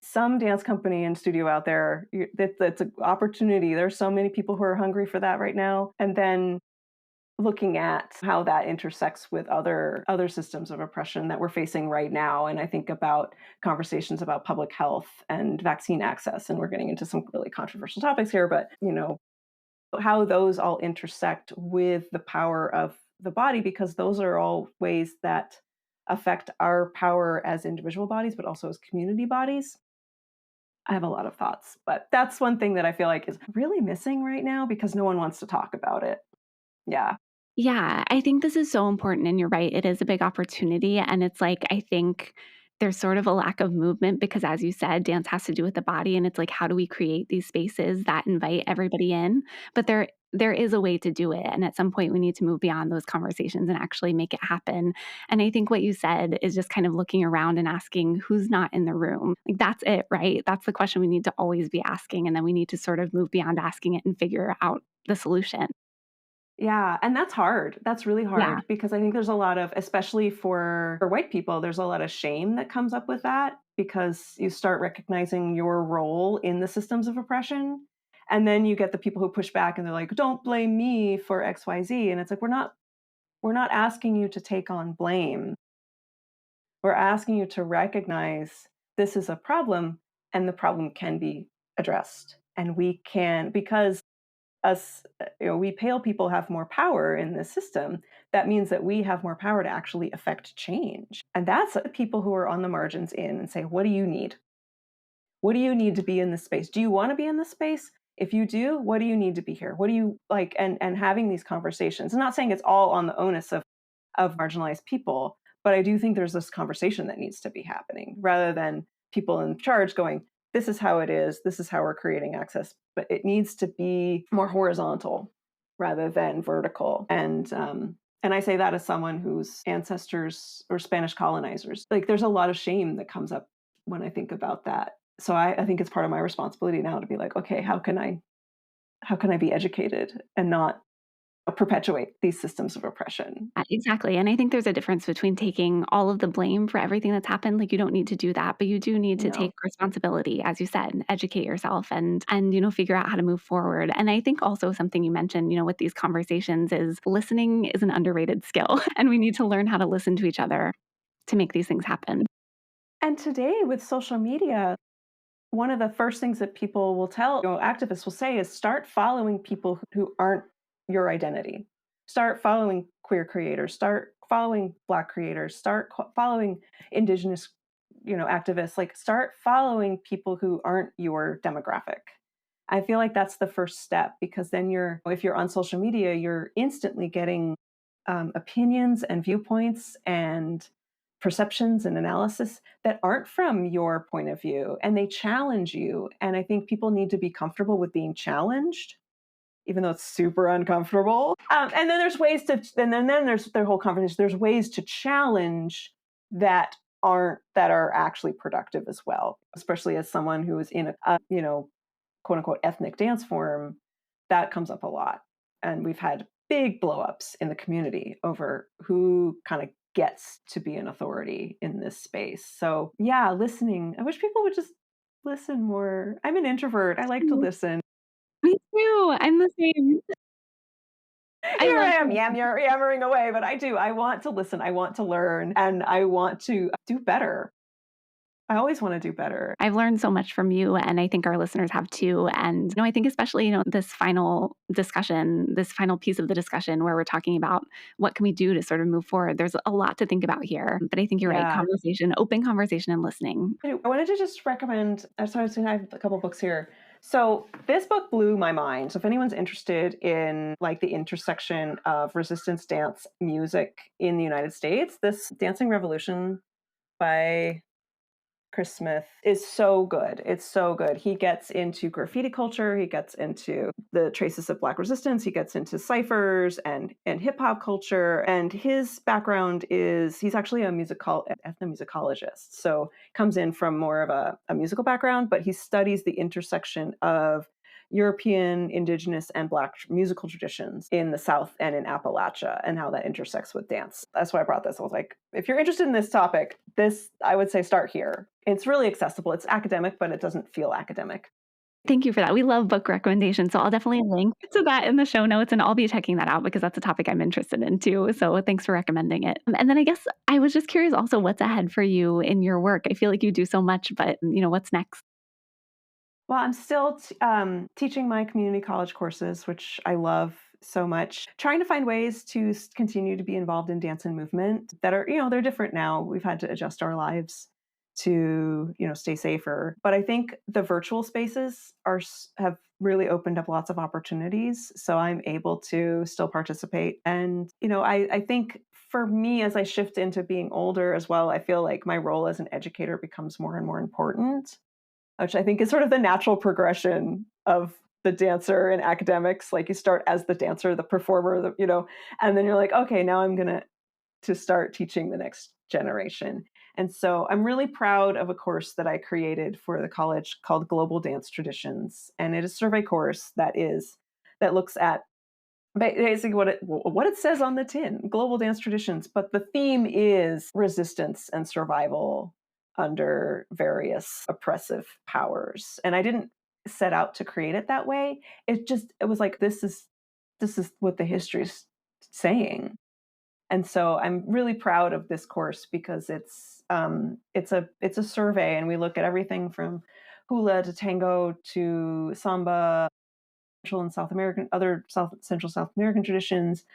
some dance company and studio out there, that's an opportunity. There's so many people who are hungry for that right now. And then looking at how that intersects with other systems of oppression that we're facing right now. And I think about conversations about public health and vaccine access, and we're getting into some really controversial topics here, but how those all intersect with the power of the body, because those are all ways that affect our power as individual bodies, but also as community bodies. I have a lot of thoughts, but that's one thing that I feel like is really missing right now because no one wants to talk about it. Yeah. Yeah, I think this is so important, and you're right, it is a big opportunity, and it's like, I think there's sort of a lack of movement because as you said, dance has to do with the body, and it's like, how do we create these spaces that invite everybody in? But there is a way to do it, and at some point, we need to move beyond those conversations and actually make it happen, and I think what you said is just kind of looking around and asking, "Who's not in the room?" Like, that's it, right? That's the question we need to always be asking, and then we need to sort of move beyond asking it and figure out the solution. Yeah, and that's hard. That's really Yeah. hard because I think there's a lot of, especially for white people, there's a lot of shame that comes up with that because you start recognizing your role in the systems of oppression. And then you get the people who push back and they're like, "Don't blame me for XYZ." And it's like we're not asking you to take on blame. We're asking you to recognize this is a problem and the problem can be addressed. And we can, because we pale people have more power in this system. That means that we have more power to actually affect change. And that's what people who are on the margins in and say, what do you need? What do you need to be in this space? Do you want to be in this space? If you do, what do you need to be here? What do you like? And having these conversations. I'm not saying it's all on the onus of marginalized people, but I do think there's this conversation that needs to be happening rather than people in charge going, this is how it is, this is how we're creating access. But it needs to be more horizontal rather than vertical. And I say that as someone whose ancestors were Spanish colonizers. Like there's a lot of shame that comes up when I think about that. So I think it's part of my responsibility now to be like, okay, how can I be educated and not perpetuate these systems of oppression? Exactly, and I think there's a difference between taking all of the blame for everything that's happened, like, you don't need to do that, but you do need to No. take responsibility, as you said, and educate yourself and, figure out how to move forward, and I think also something you mentioned, with these conversations is listening is an underrated skill, and we need to learn how to listen to each other to make these things happen. And today with social media, one of the first things that people will tell, activists will say is start following people who aren't your identity. Start following queer creators, start following Black creators, start following Indigenous activists, like start following people who aren't your demographic. I feel like that's the first step, because then if you're on social media, you're instantly getting opinions and viewpoints and perceptions and analysis that aren't from your point of view, and they challenge you. And I think people need to be comfortable with being challenged, even though it's super uncomfortable. And then there's ways to, and then there's their whole conversation. There's ways to challenge that are actually productive as well, especially as someone who is in a quote unquote ethnic dance form. That comes up a lot, and we've had big blowups in the community over who kind of gets to be an authority in this space. So yeah, listening. I wish people would just listen more. I'm an introvert. I like to listen. Me too. I'm the same. I Here love I am to yammering away, but I do. I want to listen. I want to learn, and I want to do better. I always want to do better. I've learned so much from you, and I think our listeners have too. And I think especially this final discussion, this final piece of the discussion where we're talking about what can we do to sort of move forward. There's a lot to think about here, but I think you're right. Yeah. Conversation, open conversation, and listening. I wanted to just recommend. So I have a couple books here. So this book blew my mind. So if anyone's interested in like the intersection of resistance dance music in the United States, this Dancing Revolution by Chris Smith is so good. It's so good. He gets into graffiti culture. He gets into the traces of Black resistance. He gets into ciphers and hip hop culture. And his background is he's actually an ethnomusicologist. So comes in from more of a musical background, but he studies the intersection of European, Indigenous, and Black musical traditions in the South and in Appalachia, and how that intersects with dance. That's why I brought this. I was like, if you're interested in this topic, I would say start here. It's really accessible. It's academic, but it doesn't feel academic. Thank you for that. We love book recommendations. So I'll definitely link to that in the show notes, and I'll be checking that out because that's a topic I'm interested in too. So thanks for recommending it. And then I guess I was just curious also what's ahead for you in your work. I feel like you do so much, but what's next? Well, I'm still teaching my community college courses, which I love so much. Trying to find ways to continue to be involved in dance and movement that are, they're different now. We've had to adjust our lives to, stay safer. But I think the virtual spaces have really opened up lots of opportunities. So I'm able to still participate. And, I think for me, as I shift into being older as well, I feel like my role as an educator becomes more and more important, which I think is sort of the natural progression of the dancer in academics. Like you start as the dancer, the performer, and then you're like, okay, now I'm going to start teaching the next generation. And so I'm really proud of a course that I created for the college called Global Dance Traditions. And it is a survey course that looks at basically what it says on the tin, global dance traditions. But the theme is resistance and survival under various oppressive powers. And I didn't set out to create it that way. It was like, this is what the history is saying. And so I'm really proud of this course because it's a survey, and we look at everything from hula to tango to samba, Central and South American, other Central South American traditions,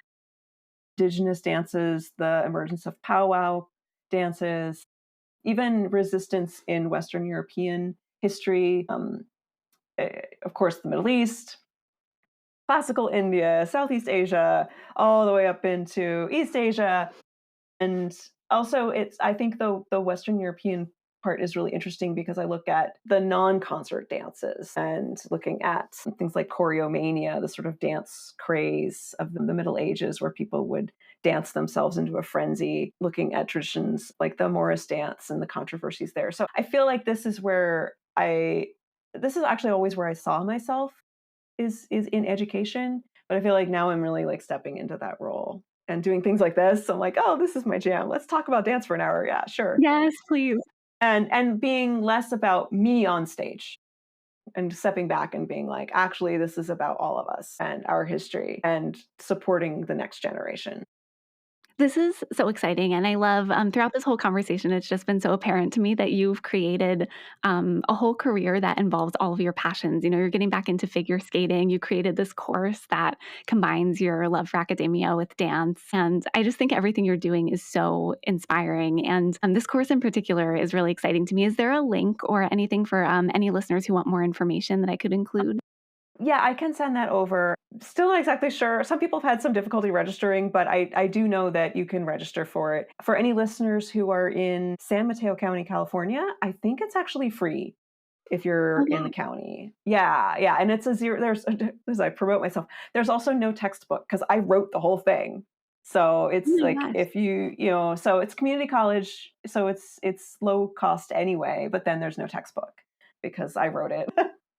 indigenous dances, the emergence of powwow dances, even resistance in Western European history, of course, the Middle East, classical India, Southeast Asia, all the way up into East Asia. And also I think the Western European part is really interesting because I look at the non-concert dances and looking at things like choreomania, the sort of dance craze of the Middle Ages where people would dance themselves into a frenzy, looking at traditions like the Morris dance and the controversies there. So I feel like this is actually always where I saw myself is in education. But I feel like now I'm really like stepping into that role and doing things like this. I'm like, oh, this is my jam. Let's talk about dance for an hour. Yeah, sure. Yes, please. And being less about me on stage and stepping back and being like, actually, this is about all of us and our history and supporting the next generation. This is so exciting, and I love, throughout this whole conversation, it's just been so apparent to me that you've created, a whole career that involves all of your passions. You know, you're getting back into figure skating, you created this course that combines your love for academia with dance, and I just think everything you're doing is so inspiring, and, this course in particular is really exciting to me. Is there a link or anything for, any listeners who want more information that I could include? Yeah, I can send that over. Still not exactly sure. Some people have had some difficulty registering, but I do know that you can register for it. For any listeners who are in San Mateo County, California, I think it's actually free if you're Oh, in wow. the county. Yeah, yeah, and it's a zero. There's as I promote myself. There's also no textbook because I wrote the whole thing. So Oh it's my like gosh. if so it's community college, so it's low cost anyway. But then there's no textbook because I wrote it.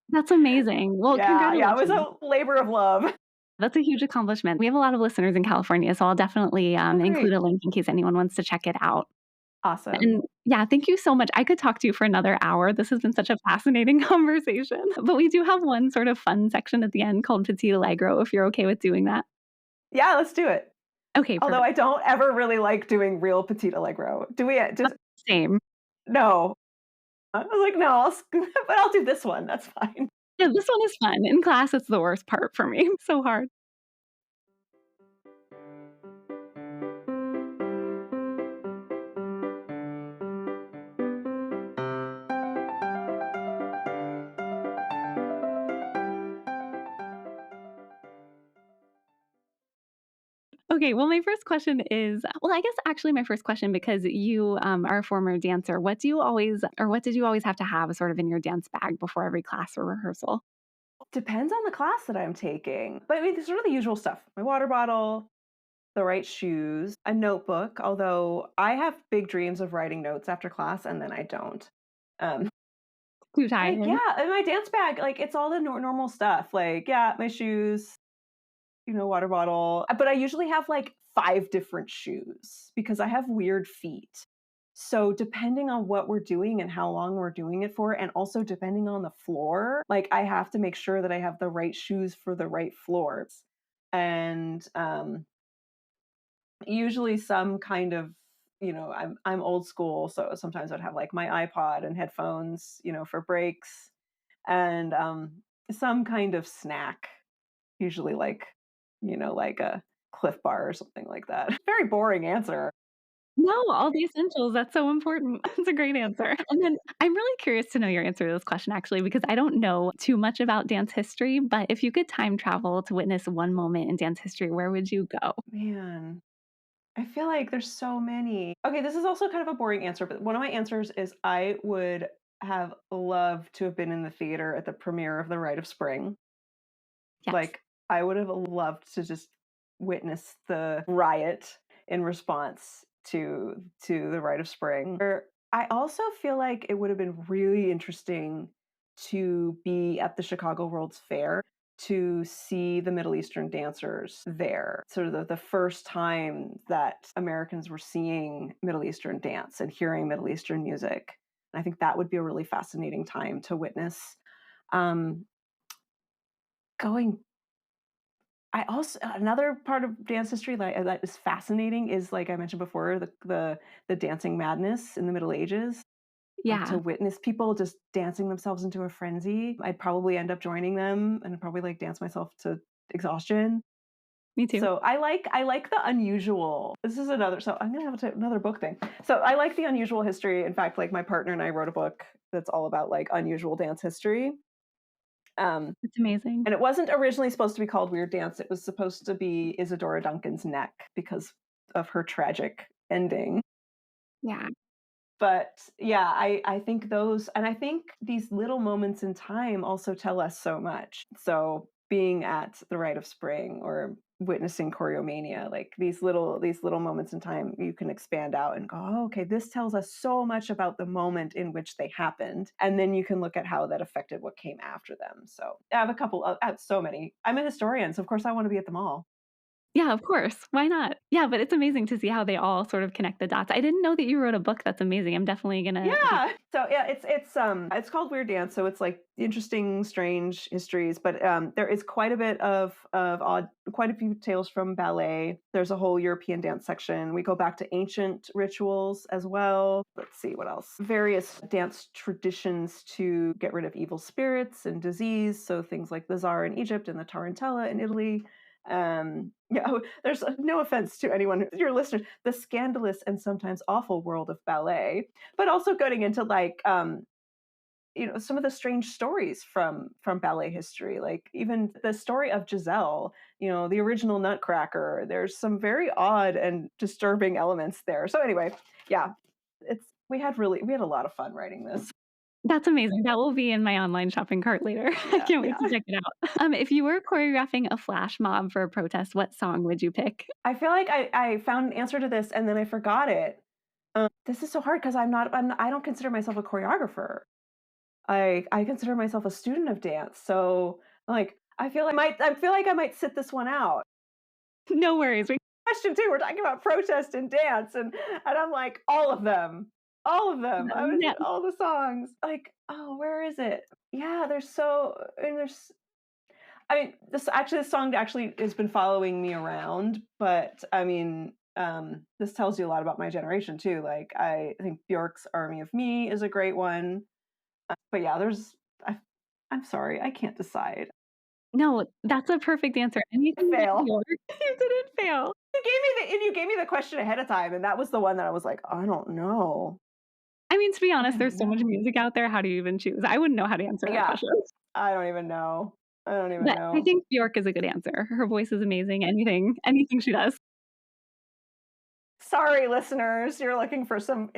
That's amazing. Well, Yeah, yeah, it was congratulations. a labor of love. That's a huge accomplishment. We have a lot of listeners in California, so I'll definitely, Oh, include great. a link in case anyone wants to check it out. Awesome. And yeah, thank you so much. I could talk to you for another hour. This has been such a fascinating conversation, but we do have one sort of fun section at the end called Petit Allegro, if you're okay with doing that. Yeah, let's do it. Okay, Although perfect. I don't ever really like doing real petite allegro. Do we just Same. no. I was like, "No, but I'll do this one, that's fine." Yeah, this one is fun. In class, it's the worst part for me. So hard. Okay, well, my first question is well, I guess actually my first question because you, are a former dancer, what do you always or what did you always have to have sort of in your dance bag before every class or rehearsal? Depends on the class that I'm taking, but I mean, sort of the usual stuff. My water bottle, the right shoes, a notebook, although I have big dreams of writing notes after class and then I don't. Um, Too like, tiring. yeah, in my dance bag, like, it's all the normal stuff, like, yeah, my shoes, water bottle. But I usually have like 5 different shoes because I have weird feet. So depending on what we're doing and how long we're doing it for, and also depending on the floor, like I have to make sure that I have the right shoes for the right floors. And usually some kind of I'm old school, so sometimes I'd have like my iPod and headphones, for breaks, and some kind of snack, usually like, like a Cliff Bar or something like that. Very boring answer. No, all the essentials, that's so important. That's a great answer. And then I'm really curious to know your answer to this question actually, because I don't know too much about dance history, but if you could time travel to witness one moment in dance history, where would you go? Man, I feel like there's so many. Okay, this is also kind of a boring answer, but one of my answers is I would have loved to have been in the theater at the premiere of The Rite of Spring. Yes. Like, I would have loved to just witness the riot in response to The Rite of Spring. I also feel like it would have been really interesting to be at the Chicago World's Fair to see the Middle Eastern dancers there. Sort of the first time that Americans were seeing Middle Eastern dance and hearing Middle Eastern music. And I think that would be a really fascinating time to witness. Um, going I also another part of dance history that is fascinating is, like I mentioned before, the dancing madness in the Middle Ages. To Yeah, witness people just dancing themselves into a frenzy, I'd probably end up joining them and I'd probably like dance myself to exhaustion. me too. So I like the unusual. This is another. So I'm gonna have another book thing. So I like the unusual history. In fact, like my partner and I wrote a book that's all about like unusual dance history. Um, It's amazing. And it wasn't originally supposed to be called Weird Dance. It was supposed to be Isadora Duncan's neck because of her tragic ending. Yeah. But yeah, I think those, and I think these little moments in time also tell us so much. So being at the Rite of Spring or witnessing choreomania, like these little moments in time, you can expand out and go, oh, okay, this tells us so much about the moment in which they happened, and then you can look at how that affected what came after them. So I have a couple. I have so many. I'm a historian, so of course I want to be at them all. Yeah, of course. Why not? Yeah, but it's amazing to see how they all sort of connect the dots. I didn't know that you wrote a book. That's amazing. I'm definitely gonna take. Yeah. So yeah, it's called Weird Dance. So it's like interesting, strange histories, but there is quite a bit of odd, quite a few tales from ballet. There's a whole European dance section. We go back to ancient rituals as well. Let's see what else. Various dance traditions to get rid of evil spirits and disease. So things like the Czar in Egypt and the Tarantella in Italy. Yeah, there's no offense to anyone, your listeners, the scandalous and sometimes awful world of ballet, but also getting into like some of the strange stories from ballet history, like even the story of Giselle, the original Nutcracker. There's some very odd and disturbing elements there. So anyway, yeah, it's we had a lot of fun writing this. That's amazing. That will be in my online shopping cart later. I Yeah, can't wait to yeah. check it out. If you were choreographing a flash mob for a protest, what song would you pick? I feel like I found an answer to this and then I forgot it. This is so hard because I don't consider myself a choreographer. I consider myself a student of dance, so, like, I feel like I might sit this one out. No worries. Question 2, we're talking about protest and dance, and I'm like, all of them. I would Yeah. all the songs. Like, oh, where is it? Yeah, there's I mean, this song actually has been following me around, but I mean, this tells you a lot about my generation too. Like, I think Bjork's "Army of Me" is a great one. But yeah, I I'm sorry, I can't decide. No, that's a perfect answer. I Anything by fail. Bjork. You didn't fail. You gave me the question ahead of time, and that was the one that I was like, "I don't know. I mean, to be I honest, don't there's so much know." music out there. How do you even choose? I wouldn't know how to answer that Yeah, question. I don't even know. I don't even But I know. think Bjork is a good answer. Her voice is amazing. Anything she does. Sorry, listeners, you're looking for some,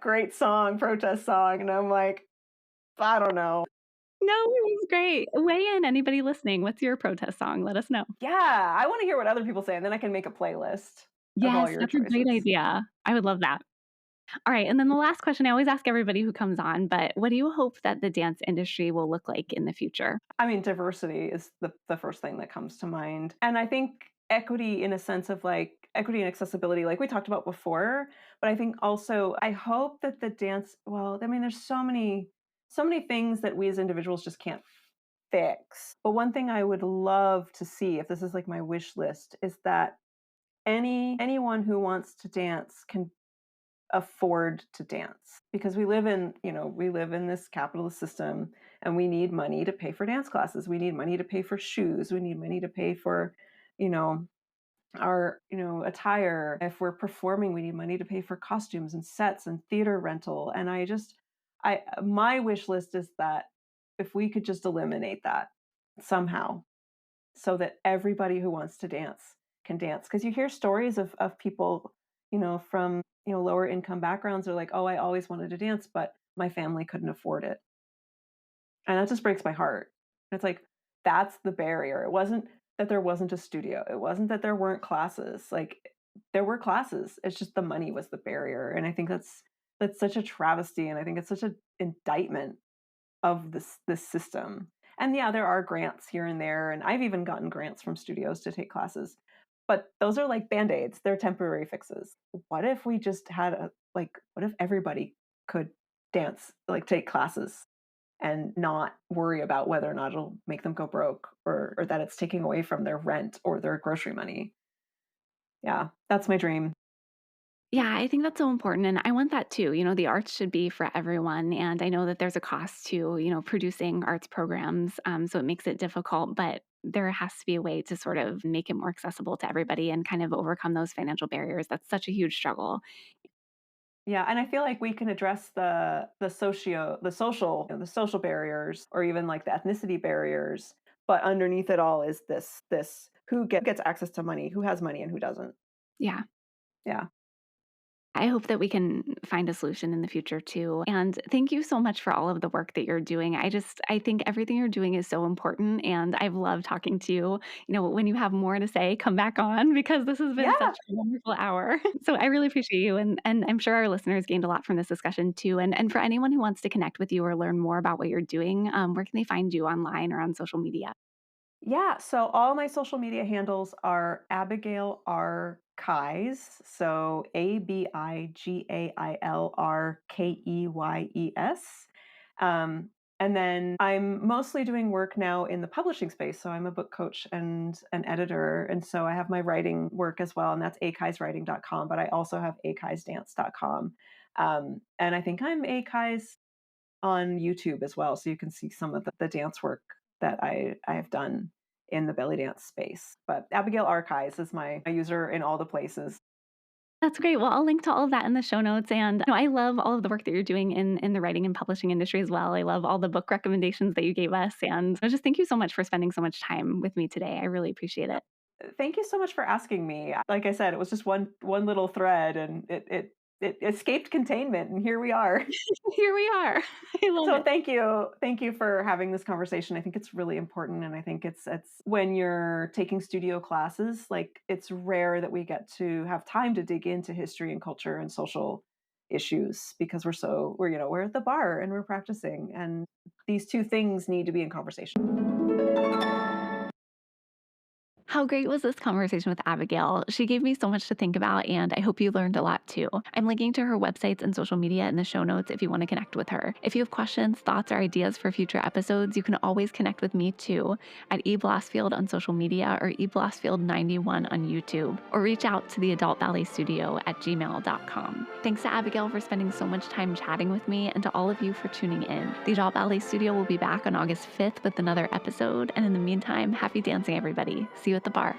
great song, protest song, and I'm like, "I don't know." No, it was great. Weigh in, anybody listening. What's your protest song? Let us know. Yeah, I wanna hear what other people say, and then I can make a playlist of all Yes, your that's a great choices. idea. I would love that. All right, and then the last question I always ask everybody who comes on, but what do you hope that the dance industry will look like in the future? I mean, diversity is the first thing that comes to mind. And I think equity in a sense of like equity and accessibility, like we talked about before, but I think also I hope that the dance, well, I mean, there's so many things that we as individuals just can't fix. But one thing I would love to see, if this is like my wish list, is that anyone who wants to dance can afford to dance, because we live in this capitalist system, and we need money to pay for dance classes, we need money to pay for shoes, we need money to pay for you know our attire. If we're performing, we need money to pay for costumes and sets and theater rental. And I my wish list is that if we could just eliminate that somehow, so that everybody who wants to dance can dance. Because you hear stories of people, from lower income backgrounds. They're like, oh, I always wanted to dance, but my family couldn't afford it, and that just breaks my heart. It's like, that's the barrier. It wasn't that there wasn't a studio. It wasn't that there weren't classes. Like, there were classes. It's just the money was the barrier, and I think that's such a travesty, and I think it's such an indictment of this system. And yeah, there are grants here and there, and I've even gotten grants from studios to take classes. But those are like band-aids. They're temporary fixes. What if we just had what if everybody could dance, like take classes and not worry about whether or not it'll make them go broke, or that it's taking away from their rent or their grocery money. Yeah, that's my dream. Yeah, I think that's so important, and I want that too. The arts should be for everyone, and I know that there's a cost to, producing arts programs, so it makes it difficult, but there has to be a way to sort of make it more accessible to everybody and kind of overcome those financial barriers. That's such a huge struggle. Yeah, and I feel like we can address the social barriers, or even like the ethnicity barriers, but underneath it all is this who gets access to money, who has money and who doesn't. Yeah. Yeah. I hope that we can find a solution in the future too. And thank you so much for all of the work that you're doing. I think everything you're doing is so important. And I've loved talking to you. When you have more to say, come back on because this has been such Yeah. a wonderful hour. So I really appreciate you. And I'm sure our listeners gained a lot from this discussion too. And for anyone who wants to connect with you or learn more about what you're doing, where can they find you online or on social media? Yeah, so all my social media handles are Abigail R. Keyes, so Abigail Rkeyes. Um, and then I'm mostly doing work now in the publishing space. So I'm a book coach and an editor. And so I have my writing work as well, and that's akeyswriting.com, but I also have akeysdance.com. And I think I'm Akeys on YouTube as well, so you can see some of the dance work that I have done in the belly dance space. But Abigail Archives is my user in all the places. That's great. Well, I'll link to all of that in the show notes. And I love all of the work that you're doing in the writing and publishing industry as well. I love all the book recommendations that you gave us. And just thank you so much for spending so much time with me today. I really appreciate it. Thank you so much for asking me. Like I said, it was just one little thread, and it escaped containment, and here we are. Here we are. I love So it. thank you for having this conversation. I think it's really important, and I think it's when you're taking studio classes, like it's rare that we get to have time to dig into history and culture and social issues because we're at the bar and we're practicing, and these two things need to be in conversation. How great was this conversation with Abigail? She gave me so much to think about, and I hope you learned a lot too. I'm linking to her websites and social media in the show notes if you want to connect with her. If you have questions, thoughts, or ideas for future episodes, you can always connect with me too at eBlosfield on social media or eBlosfield91 on YouTube, or reach out to the Adult Ballet Studio at gmail.com. Thanks to Abigail for spending so much time chatting with me, and to all of you for tuning in. The Adult Ballet Studio will be back on August 5th with another episode, and in the meantime, happy dancing, everybody. See you at the bar.